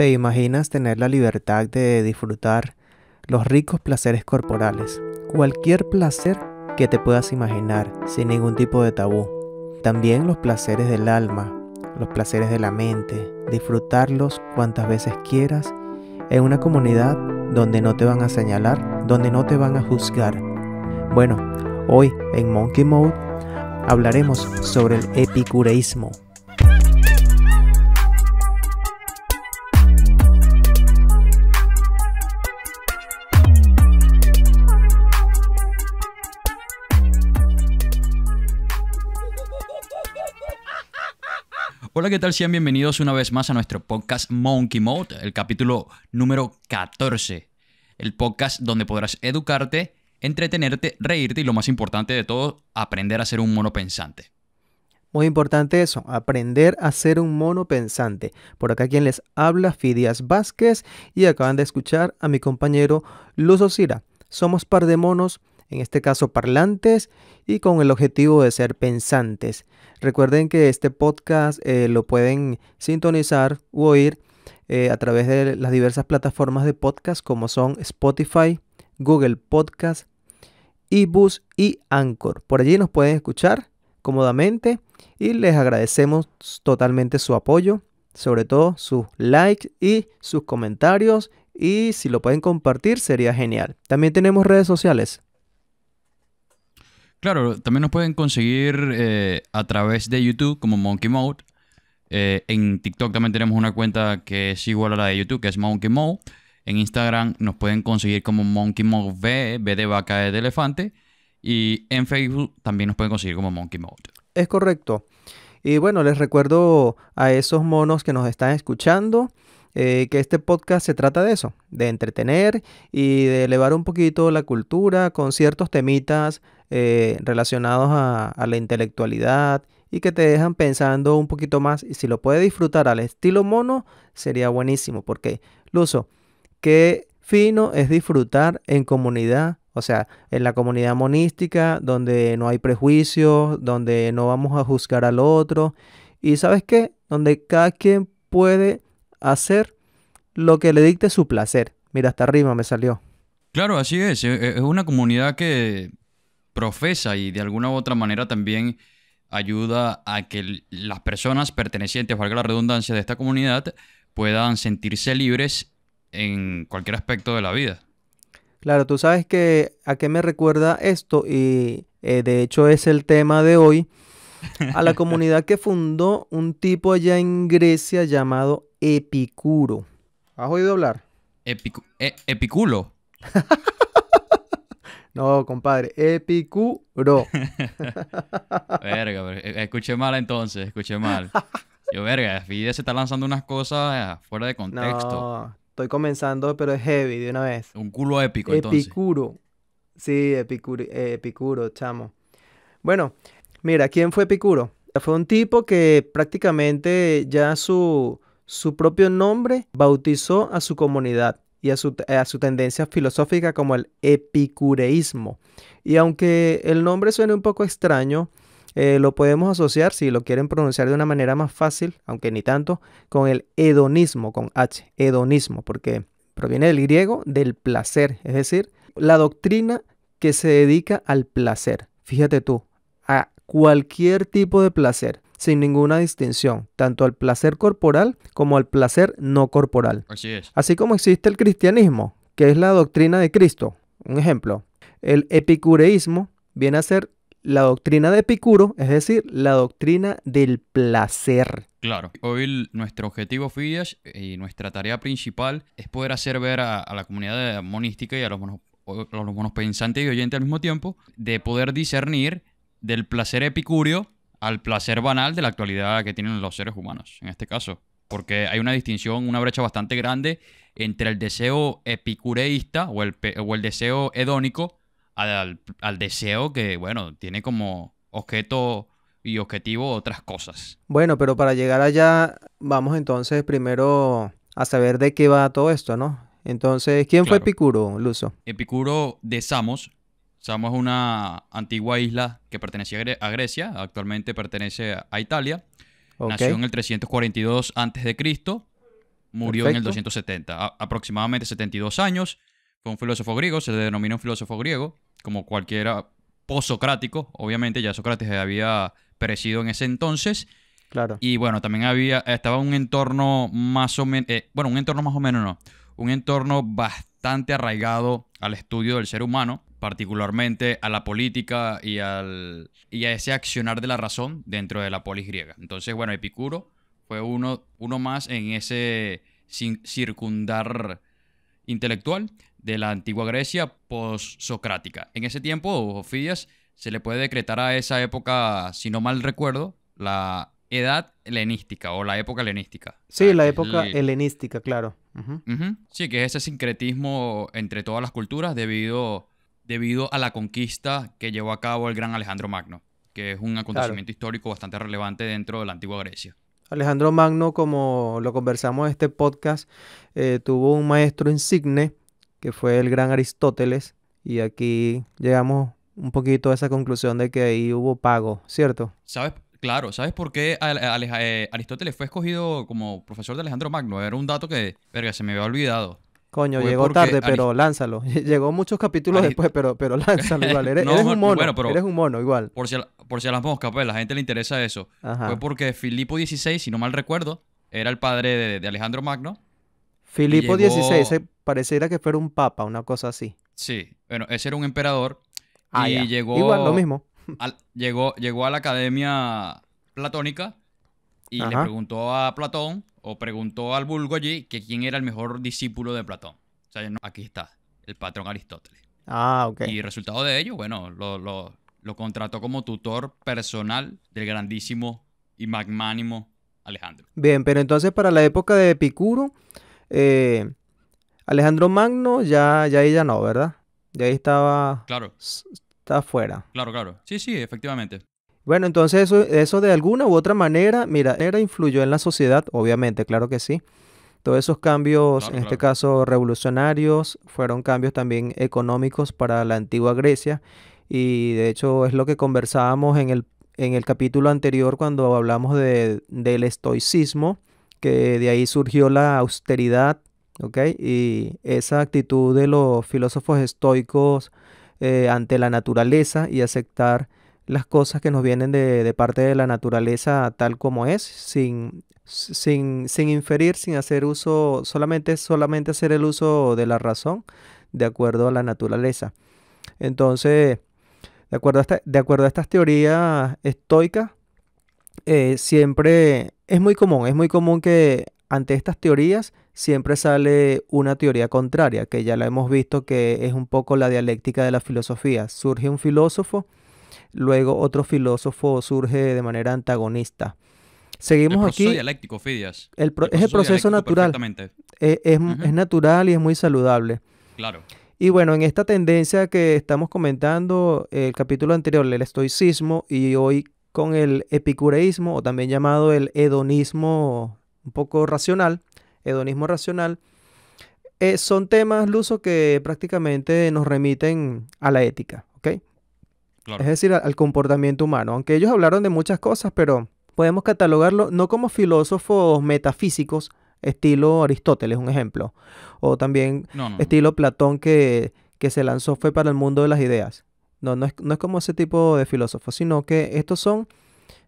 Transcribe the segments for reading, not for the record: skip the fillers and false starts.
¿Te imaginas tener la libertad de disfrutar los ricos placeres corporales? Cualquier placer que te puedas imaginar, sin ningún tipo de tabú. También los placeres del alma, los placeres de la mente, disfrutarlos cuantas veces quieras en una comunidad donde no te van a señalar, donde no te van a juzgar. Bueno, hoy en Monkey Mode hablaremos sobre el epicureísmo. Hola, ¿qué tal? Sean bienvenidos una vez más a nuestro podcast Monkey Mode, el capítulo número 14. El podcast donde podrás educarte, entretenerte, reírte y lo más importante de todo, aprender a ser un mono pensante. Muy importante eso, aprender a ser un mono pensante. Por acá quien les habla, Fidias Vázquez, y acaban de escuchar a mi compañero Luz Osira. Somos par de monos, en este caso parlantes, y con el objetivo de ser pensantes. Recuerden que este podcast lo pueden sintonizar u oír a través de las diversas plataformas de podcast como son Spotify, Google Podcast, eBooks y Anchor. Por allí nos pueden escuchar cómodamente y les agradecemos totalmente su apoyo, sobre todo sus likes y sus comentarios, y si lo pueden compartir sería genial. También tenemos redes sociales. Claro, también nos pueden conseguir a través de YouTube como Monkey Mode. En TikTok también tenemos una cuenta que es igual a la de YouTube, que es Monkey Mode. En Instagram nos pueden conseguir como Monkey Mode V de vaca, E de elefante. Y en Facebook también nos pueden conseguir como Monkey Mode. Es correcto. Y bueno, les recuerdo a esos monos que nos están escuchando que este podcast se trata de eso, de entretener y de elevar un poquito la cultura con ciertos temitas relacionados a la intelectualidad y que te dejan pensando un poquito más. Y si lo puedes disfrutar al estilo mono, sería buenísimo, porque, Luzo, qué fino es disfrutar en comunidad, o sea, en la comunidad monística, donde no hay prejuicios, donde no vamos a juzgar al otro. Y ¿sabes qué? Donde cada quien puede hacer lo que le dicte su placer. Mira, hasta arriba me salió. Claro, así es. Es una comunidad que profesa y de alguna u otra manera también ayuda a que las personas pertenecientes, valga la redundancia, de esta comunidad puedan sentirse libres en cualquier aspecto de la vida. Claro, tú sabes que a qué me recuerda esto y de hecho es el tema de hoy, a la comunidad que fundó un tipo allá en Grecia llamado Epicuro. ¿Has oído hablar? Epiculo. No, compadre, Epicuro. Verga, escuché mal entonces, escuché mal. Yo, verga, Fide se está lanzando unas cosas fuera de contexto. No, estoy comenzando, pero es heavy de una vez. Un culo épico, entonces. Epicuro. Sí, Epicuro, chamo. Bueno, mira, ¿quién fue Epicuro? Fue un tipo que prácticamente ya su propio nombre bautizó a su comunidad y a su tendencia filosófica como el epicureísmo. Y aunque el nombre suene un poco extraño, lo podemos asociar, si lo quieren pronunciar de una manera más fácil, aunque ni tanto, con el hedonismo, con H, hedonismo, porque proviene del griego del placer, es decir, la doctrina que se dedica al placer. Fíjate tú, a cualquier tipo de placer, sin ninguna distinción, tanto al placer corporal como al placer no corporal. Así es. Así como existe el cristianismo, que es la doctrina de Cristo. Un ejemplo, el epicureísmo viene a ser la doctrina de Epicuro, es decir, la doctrina del placer. Claro. Hoy nuestro objetivo, Fidias, y nuestra tarea principal es poder hacer ver a la comunidad monística y a los monos pensantes y oyentes al mismo tiempo, de poder discernir del placer epicúreo al placer banal de la actualidad que tienen los seres humanos, en este caso. Porque hay una distinción, una brecha bastante grande entre el deseo epicureísta o el deseo hedónico al deseo que, bueno, tiene como objeto y objetivo otras cosas. Bueno, pero para llegar allá, vamos entonces primero a saber de qué va todo esto, ¿no? Entonces, ¿quién fue Claro. Epicuro, Luzo? Epicuro de Samos. Samos es una antigua isla que pertenecía a Grecia, actualmente pertenece a Italia. Ok. Nació en el 342 a.C. murió en el Perfecto. 270, aproximadamente 72 años. Fue un filósofo griego, se le denomina un filósofo griego, como cualquiera posocrático. Obviamente ya Sócrates había perecido en ese entonces. Claro. Y bueno, también estaba un entorno más o menos, bueno, un entorno más o menos no, un entorno bastante arraigado al estudio del ser humano, particularmente a la política y a ese accionar de la razón dentro de la polis griega. Entonces, bueno, Epicuro fue uno más en ese circundar intelectual de la antigua Grecia post-socrática. En ese tiempo, Fidias se le puede decretar a esa época, si no mal recuerdo, la edad helenística o la época helenística. O Sí, sea, la que es época helenística, claro. Ujú. Ujú. Sí, que es ese sincretismo entre todas las culturas debido a la conquista que llevó a cabo el gran Alejandro Magno, que es un Claro. acontecimiento histórico bastante relevante dentro de la antigua Grecia. Alejandro Magno, como lo conversamos en este podcast, tuvo un maestro insigne que fue el gran Aristóteles, y aquí llegamos un poquito a esa conclusión de que ahí hubo pago, ¿cierto? ¿Sabes? Claro, ¿sabes por qué Aristóteles fue escogido como profesor de Alejandro Magno? Era un dato que, verga, se me había olvidado. Coño, Fue llegó porque tarde, pero lánzalo. Llegó muchos capítulos Aris- después, pero lánzalo igual. Eres No, un bueno, mono, pero eres un mono igual. por si a las moscas, pues, la gente le interesa eso. Fue Ajá. porque Filipo XVI, si no mal recuerdo, era el padre de Alejandro Magno y Filipo XVI, llegó, pareciera que fuera un papa, una cosa así. sí, bueno, ese era un emperador Ah, y ya. Igual, lo mismo. llegó a la academia platónica y le Ajá. preguntó a Platón, o preguntó al vulgo allí, que quién era el mejor discípulo de Platón. O sea, aquí está, el patrón Aristóteles. Ah, ok. Y resultado de ello, bueno, lo contrató como tutor personal del grandísimo y magnánimo Alejandro. Bien, pero entonces para la época de Epicuro, eh, Alejandro Magno ya ahí ya no, ¿verdad? Ya ahí Claro, está fuera. claro, claro. Sí, sí, efectivamente. Bueno, entonces eso de alguna u otra manera, mira, influyó en la sociedad, obviamente, claro que sí. Todos esos cambios, Claro, en este claro. caso revolucionarios, fueron cambios también económicos para la antigua Grecia, y de hecho es lo que conversábamos en el capítulo anterior cuando hablamos del estoicismo, que de ahí surgió la austeridad, ¿ok? Y esa actitud de los filósofos estoicos ante la naturaleza y aceptar las cosas que nos vienen de parte de la naturaleza tal como es, sin inferir, sin hacer uso, solamente hacer el uso de la razón de acuerdo a la naturaleza. Entonces, de acuerdo a estas teorías estoicas, siempre es muy común que ante estas teorías siempre sale una teoría contraria, que ya la hemos visto que es un poco la dialéctica de la filosofía. Surge un filósofo, luego otro filósofo surge de manera antagonista. El Seguimos proceso aquí, dialéctico, Fidias. El es el proceso proceso dialéctico natural, perfectamente. es Ujú. natural y es muy saludable. Claro, Y bueno, en esta tendencia que estamos comentando, el capítulo anterior, el estoicismo, y hoy con el epicureísmo, o también llamado el hedonismo un poco racional, hedonismo racional, son temas, Luso, que prácticamente nos remiten a la ética, ¿ok? Es claro. decir, al comportamiento humano. Aunque ellos hablaron de muchas cosas, pero podemos catalogarlo no como filósofos metafísicos, estilo Aristóteles, un ejemplo, o también No, no, no. estilo Platón que se lanzó fue para el mundo de las ideas. No es como ese tipo de filósofos, sino que estos son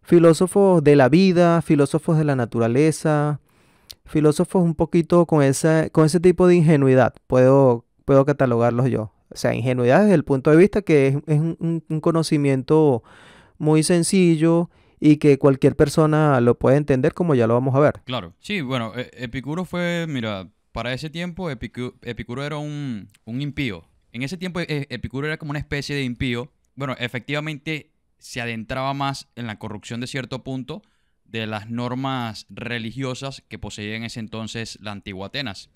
filósofos de la vida, filósofos de la naturaleza, filósofos un poquito con ese tipo de ingenuidad, puedo catalogarlos yo. O sea, ingenuidad desde el punto de vista que es un conocimiento muy sencillo y que cualquier persona lo puede entender, como ya lo vamos a ver. Claro. Sí, bueno, Epicuro fue, mira, para ese tiempo Epicuro era un impío. En ese tiempo Epicuro era como una especie de impío. Bueno, efectivamente se adentraba más en la corrupción de cierto punto de las normas religiosas que poseía en ese entonces la antigua Atenas.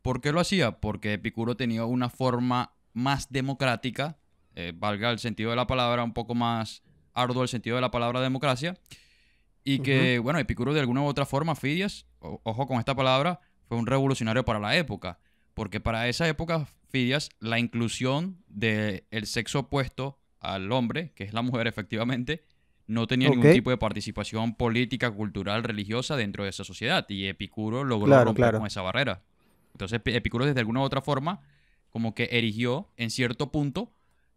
¿Por qué lo hacía? Porque Epicuro tenía una forma más democrática, valga el sentido de la palabra, un poco más arduo el sentido de la palabra democracia, y Ujú. que, bueno, Epicuro de alguna u otra forma, Fidias, ojo con esta palabra, fue un revolucionario para la época, porque para esa época, Fidias, la inclusión del sexo opuesto al hombre, que es la mujer efectivamente, no tenía Ok, ningún tipo de participación política, cultural, religiosa dentro de esa sociedad. Y Epicuro logró claro, romper con claro. esa barrera. Entonces Epicuro desde alguna u otra forma como que erigió en cierto punto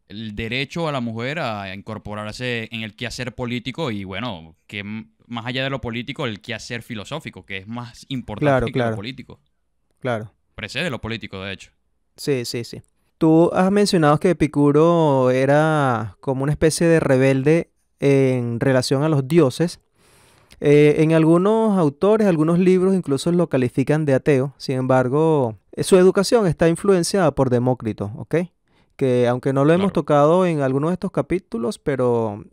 el derecho a la mujer a incorporarse en el quehacer político y bueno, que más allá de lo político, el quehacer filosófico, que es más Claro, importante que lo claro, político. claro. Precede lo político, de hecho. Sí, sí, sí. Tú has mencionado que Epicuro era como una especie de rebelde en relación a los dioses. En algunos autores, algunos libros incluso lo califican de ateo. Sin embargo, su educación está influenciada por Demócrito, ¿ok? Que aunque no lo hemos Claro. tocado en algunos de estos capítulos, pero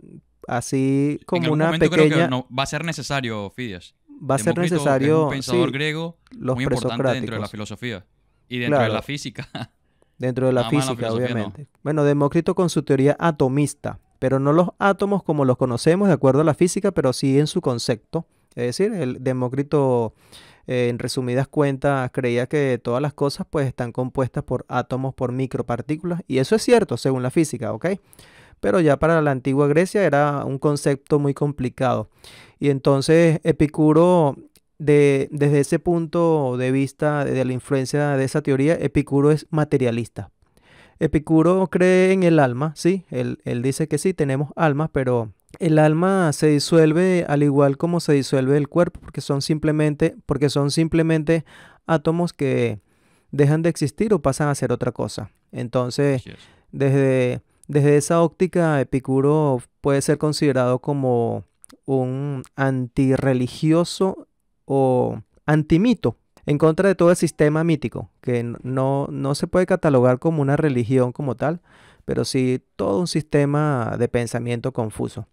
así En como algún una momento creo que pequeña, no, va a ser necesario, Fidias. va a ser Demócrito es un necesario, pensador sí, griego los muy importante dentro de la presocráticos. filosofía y dentro de la Claro, física. dentro de la Nada más en la física, filosofía no. obviamente. Bueno, Demócrito con su teoría atomista, pero no los átomos como los conocemos de acuerdo a la física, pero sí en su concepto. Es decir, el Demócrito, en resumidas cuentas, creía que todas las cosas pues están compuestas por átomos, por micropartículas, y eso es cierto según la física, ¿ok? Pero ya para la antigua Grecia era un concepto muy complicado. Y entonces Epicuro, desde ese punto de vista, de la influencia de esa teoría, Epicuro es materialista. Epicuro cree en el alma, sí, él dice que sí, tenemos alma, pero el alma se disuelve al igual como se disuelve el cuerpo, porque son simplemente átomos que dejan de existir o pasan a ser otra cosa. Entonces, Así es. desde, desde esa óptica, Epicuro puede ser considerado como un antirreligioso o antimito, en contra de todo el sistema mítico, que no se puede catalogar como una religión como tal, pero sí todo un sistema de pensamiento confuso.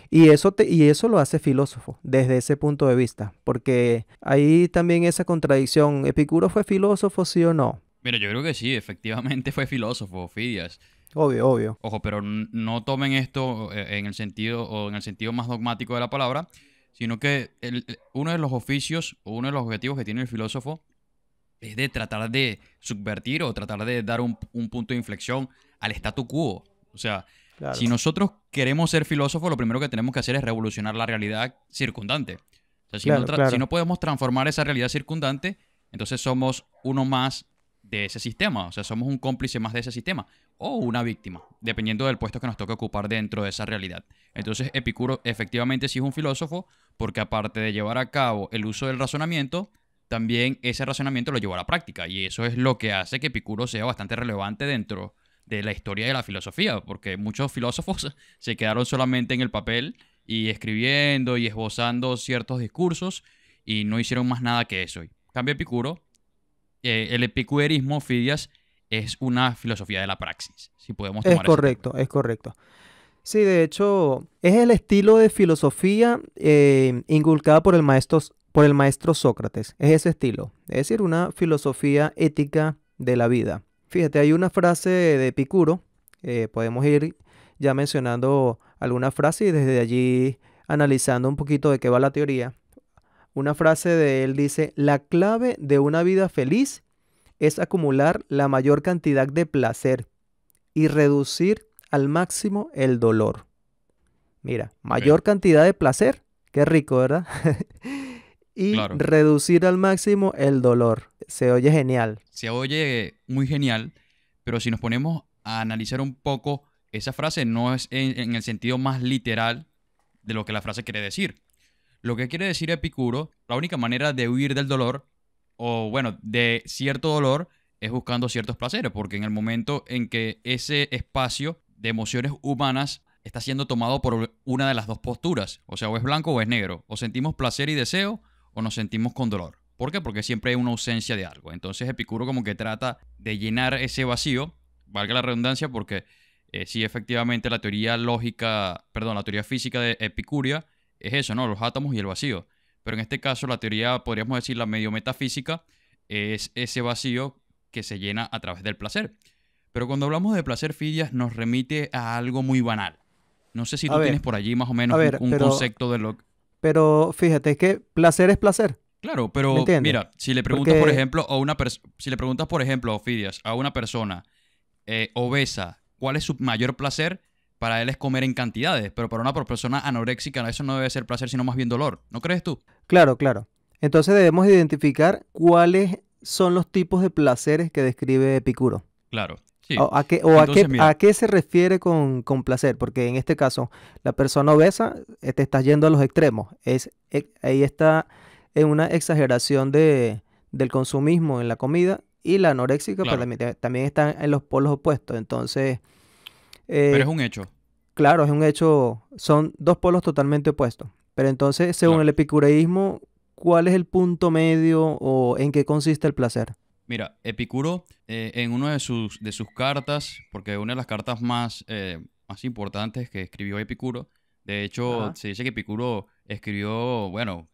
Y eso lo hace filósofo desde ese punto de vista, porque hay también esa contradicción. ¿Epicuro fue filósofo, sí o no? Mira, yo creo que sí, efectivamente fue filósofo, Fidias. Obvio, obvio. Ojo, pero no tomen esto en el sentido o en el sentido más dogmático de la palabra, sino que uno de los oficios o uno de los objetivos que tiene el filósofo es de tratar de subvertir o tratar de dar un punto de inflexión al statu quo. O sea, Claro, si nosotros queremos ser filósofos, lo primero que tenemos que hacer es revolucionar la realidad circundante. O sea, claro, si claro, no podemos transformar esa realidad circundante, entonces somos uno más de ese sistema. O sea, somos un cómplice más de ese sistema. O una víctima, dependiendo del puesto que nos toque ocupar dentro de esa realidad. Entonces, Epicuro efectivamente sí es un filósofo, porque aparte de llevar a cabo el uso del razonamiento, también ese razonamiento lo llevó a la práctica. Y eso es lo que hace que Epicuro sea bastante relevante dentro de la historia de la filosofía, porque muchos filósofos se quedaron solamente en el papel y escribiendo y esbozando ciertos discursos y no hicieron más nada que eso. En cambio, Epicuro, el epicureísmo, Fidias, es una filosofía de la praxis, si podemos tomar ese término. es correcto. Sí, de hecho, es el estilo de filosofía inculcada por el maestro Sócrates. Es ese estilo. Es decir, una filosofía ética de la vida. Fíjate, hay una frase de Epicuro. Podemos ir ya mencionando alguna frase y desde allí analizando un poquito de qué va la teoría. Una frase de él dice, la clave de una vida feliz es acumular la mayor cantidad de placer y reducir al máximo el dolor. Mira, Ok, mayor cantidad de placer, qué rico, ¿verdad? Y claro. reducir al máximo el dolor. Se oye genial. Se oye muy genial, pero si nos ponemos a analizar un poco, esa frase no es en el sentido más literal de lo que la frase quiere decir. Lo que quiere decir Epicuro, la única manera de huir del dolor, o bueno, de cierto dolor, es buscando ciertos placeres, porque en el momento en que ese espacio de emociones humanas está siendo tomado por una de las dos posturas, o sea, o es blanco o es negro, o sentimos placer y deseo, o nos sentimos con dolor. ¿Por qué? Porque siempre hay una ausencia de algo. Entonces Epicuro como que trata de llenar ese vacío, valga la redundancia, porque sí, efectivamente la teoría lógica, perdón, la teoría física de Epicuria es eso, ¿no? Los átomos y el vacío. Pero en este caso la teoría, podríamos decir, la medio metafísica, es ese vacío que se llena a través del placer. Pero cuando hablamos de placer, Fidias, nos remite a algo muy banal. No sé si A tú tienes ver, por allí más o a menos ver, un concepto de lo... pero fíjate que placer es placer, Claro, ¿me pero entiendes? mira, si le preguntas, por Porque, ejemplo, si le preguntas, por ejemplo, Fidias, a una persona obesa, ¿cuál es su mayor placer? para él es comer en cantidades, pero para una persona anoréxica eso no debe ser placer, sino más bien dolor. ¿No crees tú? Claro, claro. Entonces debemos identificar cuáles son los tipos de placeres que describe Epicuro. Claro, sí. O Entonces, a mira, qué se refiere con placer, porque en este caso la persona obesa te está yendo a los extremos. Ahí está en una exageración del consumismo en la comida y la anoréxica pues, claro, también está en los polos opuestos. Entonces, pero eh, es un hecho. claro, es un hecho, son dos polos totalmente opuestos. Pero entonces, según el Claro. epicureísmo, ¿cuál es el punto medio o en qué consiste el placer? Mira, Epicuro, en una de sus cartas, porque una de las cartas más importantes que escribió Epicuro, de hecho, Ajá. se dice que Epicuro escribió, bueno,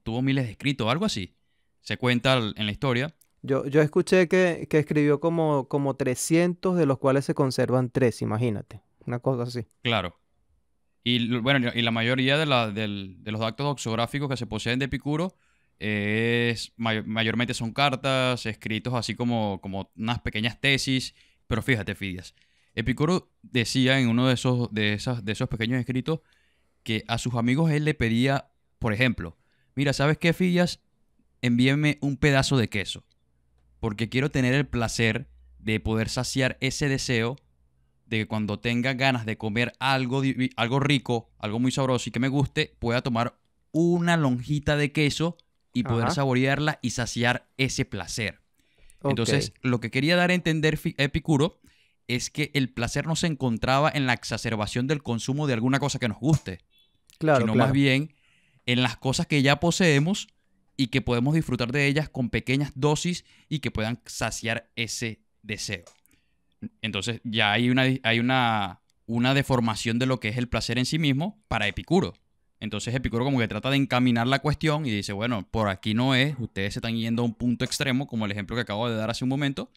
tuvo miles de escritos, algo así. Se cuenta en la historia. Yo escuché que escribió como 300, de los cuales se conservan 3, imagínate. Una cosa así. Claro. Bueno, y la mayoría de los datos doxográficos que se poseen de Epicuro mayormente son cartas, escritos así como unas pequeñas tesis. Pero fíjate, Fidias, Epicuro decía en uno de esos pequeños escritos que a sus amigos él le pedía, por ejemplo, mira, ¿sabes qué, Fidias? Envíeme un pedazo de queso, porque quiero tener el placer de poder saciar ese deseo de que cuando tenga ganas de comer algo rico, algo muy sabroso y que me guste, pueda tomar una lonjita de queso y poder Ajá. saborearla y saciar ese placer. Ok. Entonces, lo que quería dar a entender Epicuro es que el placer no se encontraba en la exacerbación del consumo de alguna cosa que nos guste, Claro, sino más claro. bien en las cosas que ya poseemos y que podemos disfrutar de ellas con pequeñas dosis y que puedan saciar ese deseo. Entonces ya hay una deformación de lo que es el placer en sí mismo para Epicuro. Entonces Epicuro como que trata de encaminar la cuestión y dice, bueno, por aquí no es, ustedes se están yendo a un punto extremo, como el ejemplo que acabo de dar hace un momento.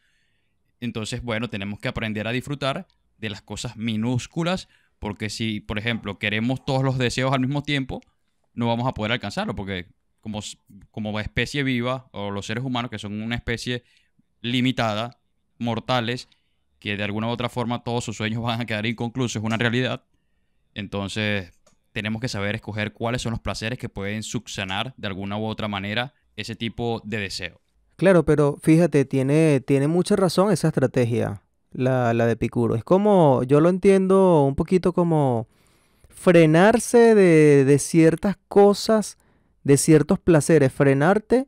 Entonces, bueno, tenemos que aprender a disfrutar de las cosas minúsculas, porque si, por ejemplo, queremos todos los deseos al mismo tiempo, no vamos a poder alcanzarlo, porque como, como especie viva, o los seres humanos, que son una especie limitada, mortales, que de alguna u otra forma todos sus sueños van a quedar inconclusos, es una realidad. Entonces, tenemos que saber escoger cuáles son los placeres que pueden subsanar de alguna u otra manera ese tipo de deseo. Claro, pero fíjate, tiene mucha razón esa estrategia, la de Epicuro. Es como, yo lo entiendo un poquito como frenarse de ciertas cosas, de ciertos placeres, frenarte.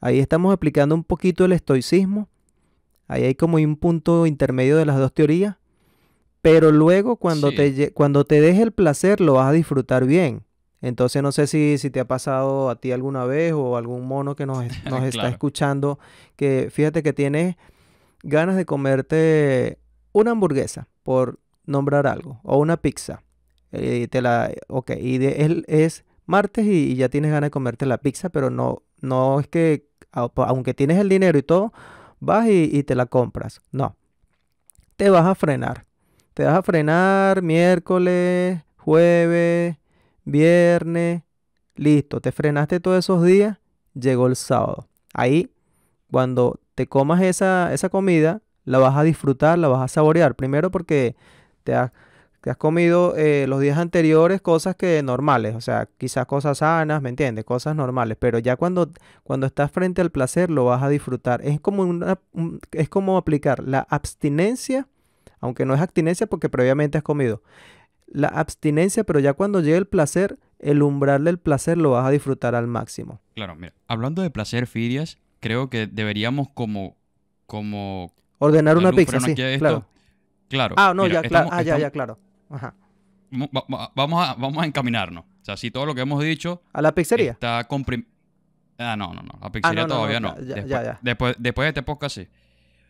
Ahí estamos aplicando un poquito el estoicismo. Ahí hay como un punto intermedio de las dos teorías. Pero luego Sí, cuando te deje el placer lo vas a disfrutar bien. Entonces no sé si te ha pasado a ti alguna vez o algún mono que nos está claro. escuchando, que fíjate que tienes ganas de comerte una hamburguesa, por nombrar algo, o una pizza. Ok, es martes y ya tienes ganas de comerte la pizza, pero no es que, aunque tienes el dinero y todo, vas y te la compras. No, te vas a frenar. Te vas a frenar miércoles, jueves, viernes. Listo, te frenaste todos esos días, llegó el sábado. Ahí, cuando te comas esa comida, la vas a disfrutar, la vas a saborear. Primero porque te has, te has comido los días anteriores cosas que normales, o sea, quizás cosas sanas, ¿me entiendes? Cosas normales, pero ya cuando estás frente al placer lo vas a disfrutar. Es como aplicar la abstinencia, aunque no es abstinencia porque previamente has comido. La abstinencia, pero ya cuando llegue el placer, el umbral del placer lo vas a disfrutar al máximo. Claro, mira, hablando de placer, Fidias, creo que deberíamos como Ordenar una darle un pizza, freno sí, aquí a claro. esto. Claro, Ah, no, mira, ya, claro. Ah, ya, ya, claro. Ajá. vamos a encaminarnos. O sea, si todo lo que hemos dicho ¿A la pizzería? está comprimido. Ah, no, no, no, la Ah, pizzería no, no, no, todavía ya, no. ya, ya, Después, ya. después de este podcast sí.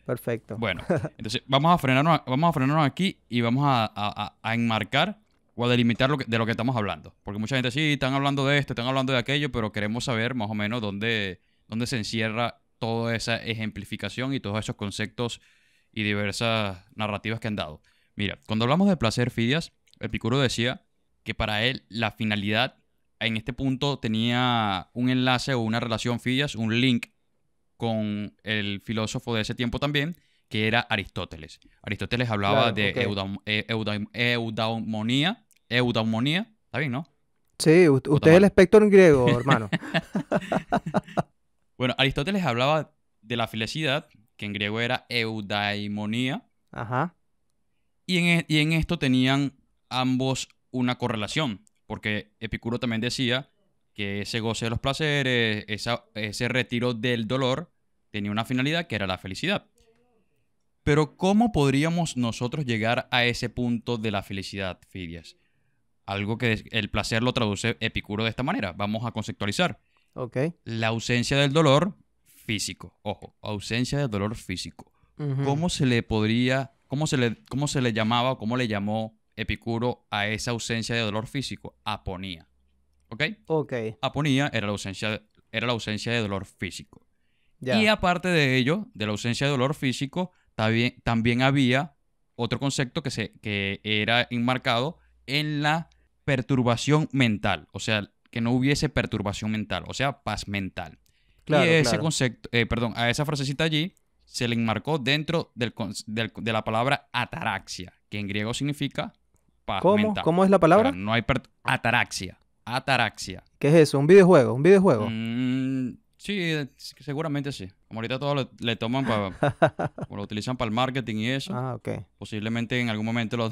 Perfecto. Bueno, entonces vamos a frenarnos aquí y vamos a enmarcar o a delimitar de lo que estamos hablando. Porque mucha gente sí, están hablando de esto, están hablando de aquello, pero queremos saber más o menos dónde se encierra toda esa ejemplificación y todos esos conceptos y diversas narrativas que han dado. Mira, cuando hablamos de placer, Fidias, Epicuro decía que para él la finalidad en este punto tenía un enlace o una relación, Fidias, un link con el filósofo de ese tiempo también, que era Aristóteles. Aristóteles hablaba Claro, de ok. eudaimonía. Eudaimonía, ¿está bien, no? Sí, ¿O está usted es el mal? espectro en griego, hermano. Bueno, Aristóteles hablaba de la felicidad, que en griego era eudaimonía, Ajá, y en esto tenían ambos una correlación, porque Epicuro también decía que ese goce de los placeres, ese retiro del dolor, tenía una finalidad que era la felicidad. Pero ¿cómo podríamos nosotros llegar a ese punto de la felicidad, Fidias? Algo que el placer lo traduce Epicuro de esta manera. Vamos a conceptualizar. ok. La ausencia del dolor físico. Ojo, ausencia del dolor físico. Ujú, ¿Cómo se le podría, cómo se le llamaba o cómo le llamó Epicuro a esa ausencia de dolor físico? Aponía. ¿Ok? ok, Aponía era la ausencia de dolor físico. Y ya. aparte de ello, de la ausencia de dolor físico, también había otro concepto que era enmarcado en la perturbación mental. O sea, que no hubiese perturbación mental, o sea, paz mental. Y Claro, ese claro. concepto, perdón, a esa frasecita allí se le enmarcó dentro de la palabra ataraxia, que en griego significa paz ¿Cómo? mental. ¿Cómo es la O sea, palabra? no hay ataraxia. Ataraxia. ¿Qué es eso? ¿Un videojuego? ¿Un videojuego? Sí, seguramente sí. Como ahorita todo le toman o lo utilizan para el marketing y eso, Ah, ok. posiblemente en algún momento lo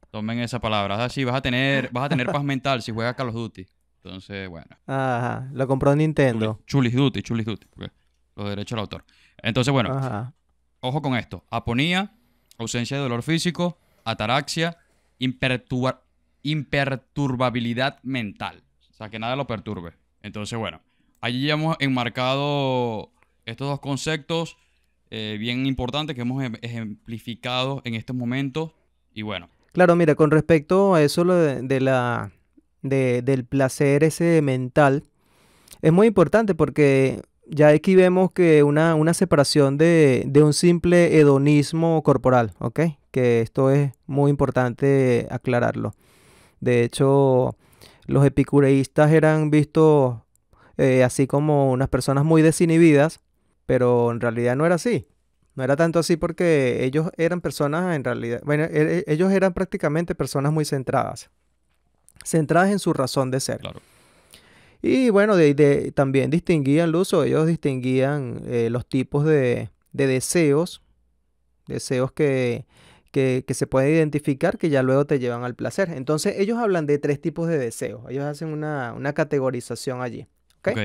tomen esa palabra. Así vas a tener paz mental si juegas Call of Duty. Entonces, bueno. Ajá, lo compró Nintendo. Chulis Duty, porque los derechos del autor. Entonces, bueno, Ajá. ojo con esto. Aponía, ausencia de dolor físico, ataraxia, imperturbabilidad mental. O sea, que nada lo perturbe. Entonces, bueno, allí ya hemos enmarcado estos dos conceptos bien importantes que hemos ejemplificado en estos momentos. Y bueno, Claro, mira, con respecto a eso lo del placer ese mental, es muy importante porque ya aquí vemos que una separación de un simple hedonismo corporal, ¿ok? Que esto es muy importante aclararlo. De hecho, los epicureístas eran vistos así como unas personas muy desinhibidas, pero en realidad no era así. No era tanto así porque ellos eran personas en realidad, bueno, ellos eran prácticamente personas muy centradas, centradas en su razón de ser. claro. Y bueno, también distinguían el uso, ellos distinguían los tipos de deseos, deseos que se pueden identificar que ya luego te llevan al placer. Entonces ellos hablan de tres tipos de deseos, ellos hacen una categorización allí. ¿Ok? Ok,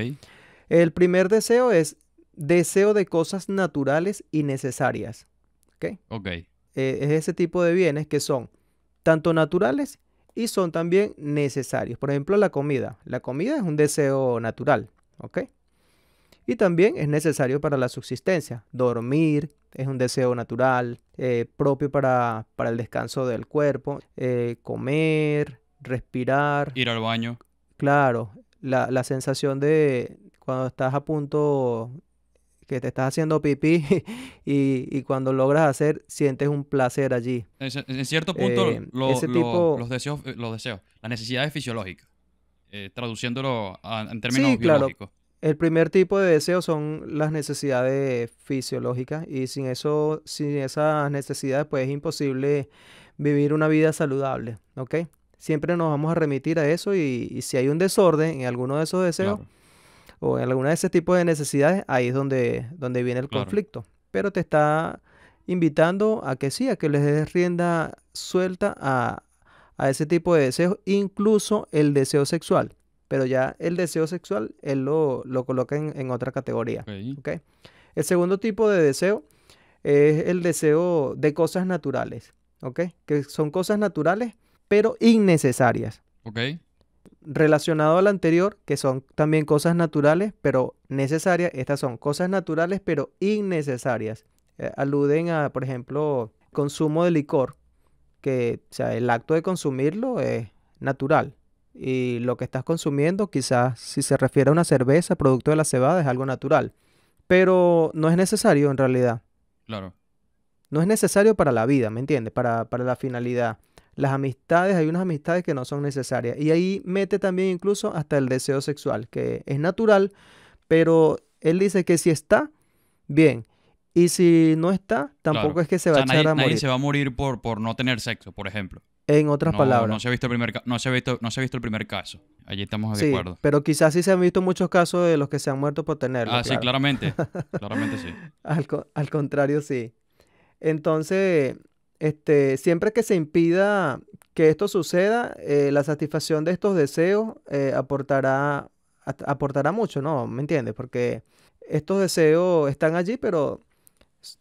El primer deseo es deseo de cosas naturales y necesarias. ¿Ok? ok. Es ese tipo de bienes que son tanto naturales y son también necesarios. Por ejemplo, la comida. La comida es un deseo natural. ¿Ok? Y también es necesario para la subsistencia. Dormir es un deseo natural, propio para el descanso del cuerpo. Comer, respirar. Ir al baño. Claro, la sensación de cuando estás a punto, que te estás haciendo pipí y cuando logras hacer, sientes un placer allí. En cierto punto, Ese tipo, los deseos, las necesidades fisiológicas, traduciéndolo en sí, términos claro, biológicos. el primer tipo de deseo son las necesidades fisiológicas y sin eso, sin esas necesidades, pues es imposible vivir una vida saludable, ¿ok? Siempre nos vamos a remitir a eso y si hay un desorden en alguno de esos deseos, Claro, o en alguna de ese tipo de necesidades, ahí es donde viene el claro. conflicto. Pero te está invitando a que sí, a que les des rienda suelta a ese tipo de deseos, incluso el deseo sexual. Pero ya el deseo sexual, él lo coloca en otra categoría. Ok, ¿Ok? El segundo tipo de deseo es el deseo de cosas naturales. ¿Ok? Que son cosas naturales, pero innecesarias ok. relacionado al anterior, que son también cosas naturales, pero necesarias. Estas son cosas naturales, pero innecesarias. Aluden a, por ejemplo, consumo de licor, que, o sea, el acto de consumirlo es natural. Y lo que estás consumiendo, quizás si se refiere a una cerveza, producto de la cebada, es algo natural. Pero no es necesario en realidad. Claro, No es necesario para la vida, ¿me entiendes? Para la finalidad. Las amistades, hay unas amistades que no son necesarias. Y ahí mete también incluso hasta el deseo sexual, que es natural, pero él dice que si está, bien. Y si no está, Claro. tampoco es que se O va a sea, echar a nadie se morir. va a morir por no tener sexo, por ejemplo. En otras No, palabras. no se ha visto el primer caso. Allí estamos de Sí, acuerdo. pero quizás sí se han visto muchos casos de los que se han muerto por tenerlo, Ah, sí, claro. claramente. Claramente sí. Al contrario, sí. Entonces, siempre que se impida que esto suceda, la satisfacción de estos deseos aportará mucho, ¿no? ¿Me entiendes? Porque estos deseos están allí, pero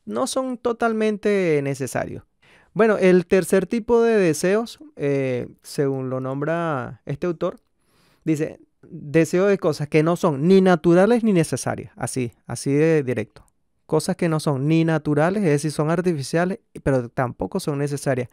no son totalmente necesarios. Bueno, el tercer tipo de deseos, según lo nombra este autor, dice, deseo de cosas que no son ni naturales ni necesarias, así de directo. Cosas que no son ni naturales, es decir, son artificiales, pero tampoco son necesarias.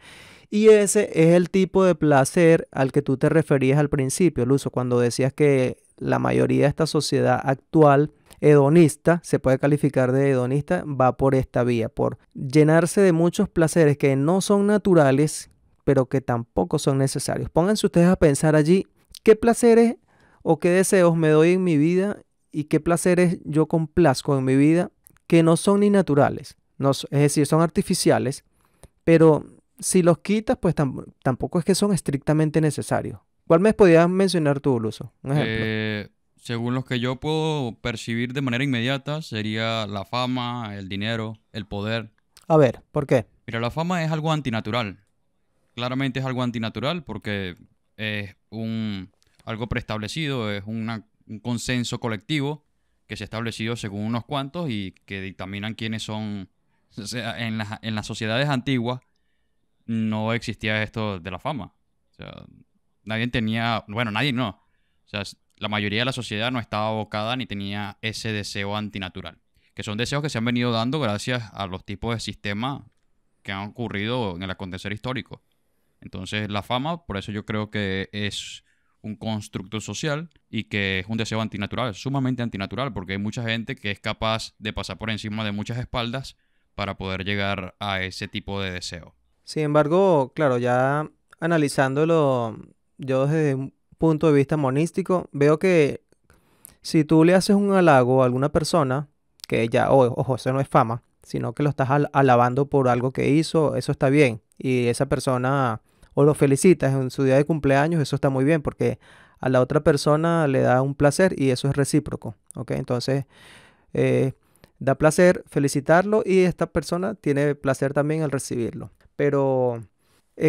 Y ese es el tipo de placer al que tú te referías al principio, Luzo, cuando decías que la mayoría de esta sociedad actual hedonista, se puede calificar de hedonista, va por esta vía, por llenarse de muchos placeres que no son naturales, pero que tampoco son necesarios. Pónganse ustedes a pensar allí qué placeres o qué deseos me doy en mi vida y qué placeres yo complazco en mi vida que no son ni naturales, es decir, son artificiales, pero si los quitas, pues tampoco es que son estrictamente necesarios. ¿Cuál me podías mencionar tú, Luso? Un ejemplo. Según los que yo puedo percibir de manera inmediata, sería la fama, el dinero, el poder. A ver, ¿por qué? Mira, la fama es algo antinatural. Claramente es algo antinatural porque es algo preestablecido, es un consenso colectivo que se ha establecido según unos cuantos y que dictaminan quiénes son. O sea, en las sociedades antiguas no existía esto de la fama. O sea, nadie tenía, bueno, nadie no. O sea, la mayoría de la sociedad no estaba abocada ni tenía ese deseo antinatural. Que son deseos que se han venido dando gracias a los tipos de sistemas que han ocurrido en el acontecer histórico. Entonces, la fama, por eso yo creo que es un constructo social y que es un deseo antinatural, sumamente antinatural, porque hay mucha gente que es capaz de pasar por encima de muchas espaldas para poder llegar a ese tipo de deseo. Sin embargo, claro, ya analizándolo yo desde un punto de vista monístico, veo que si tú le haces un halago a alguna persona, que ya, ojo, eso no es fama, sino que lo estás alabando por algo que hizo, eso está bien. Y esa persona, o lo felicitas en su día de cumpleaños, eso está muy bien, porque a la otra persona le da un placer y eso es recíproco, ¿ok? Entonces, eh, da placer felicitarlo y esta persona tiene placer también al recibirlo. Pero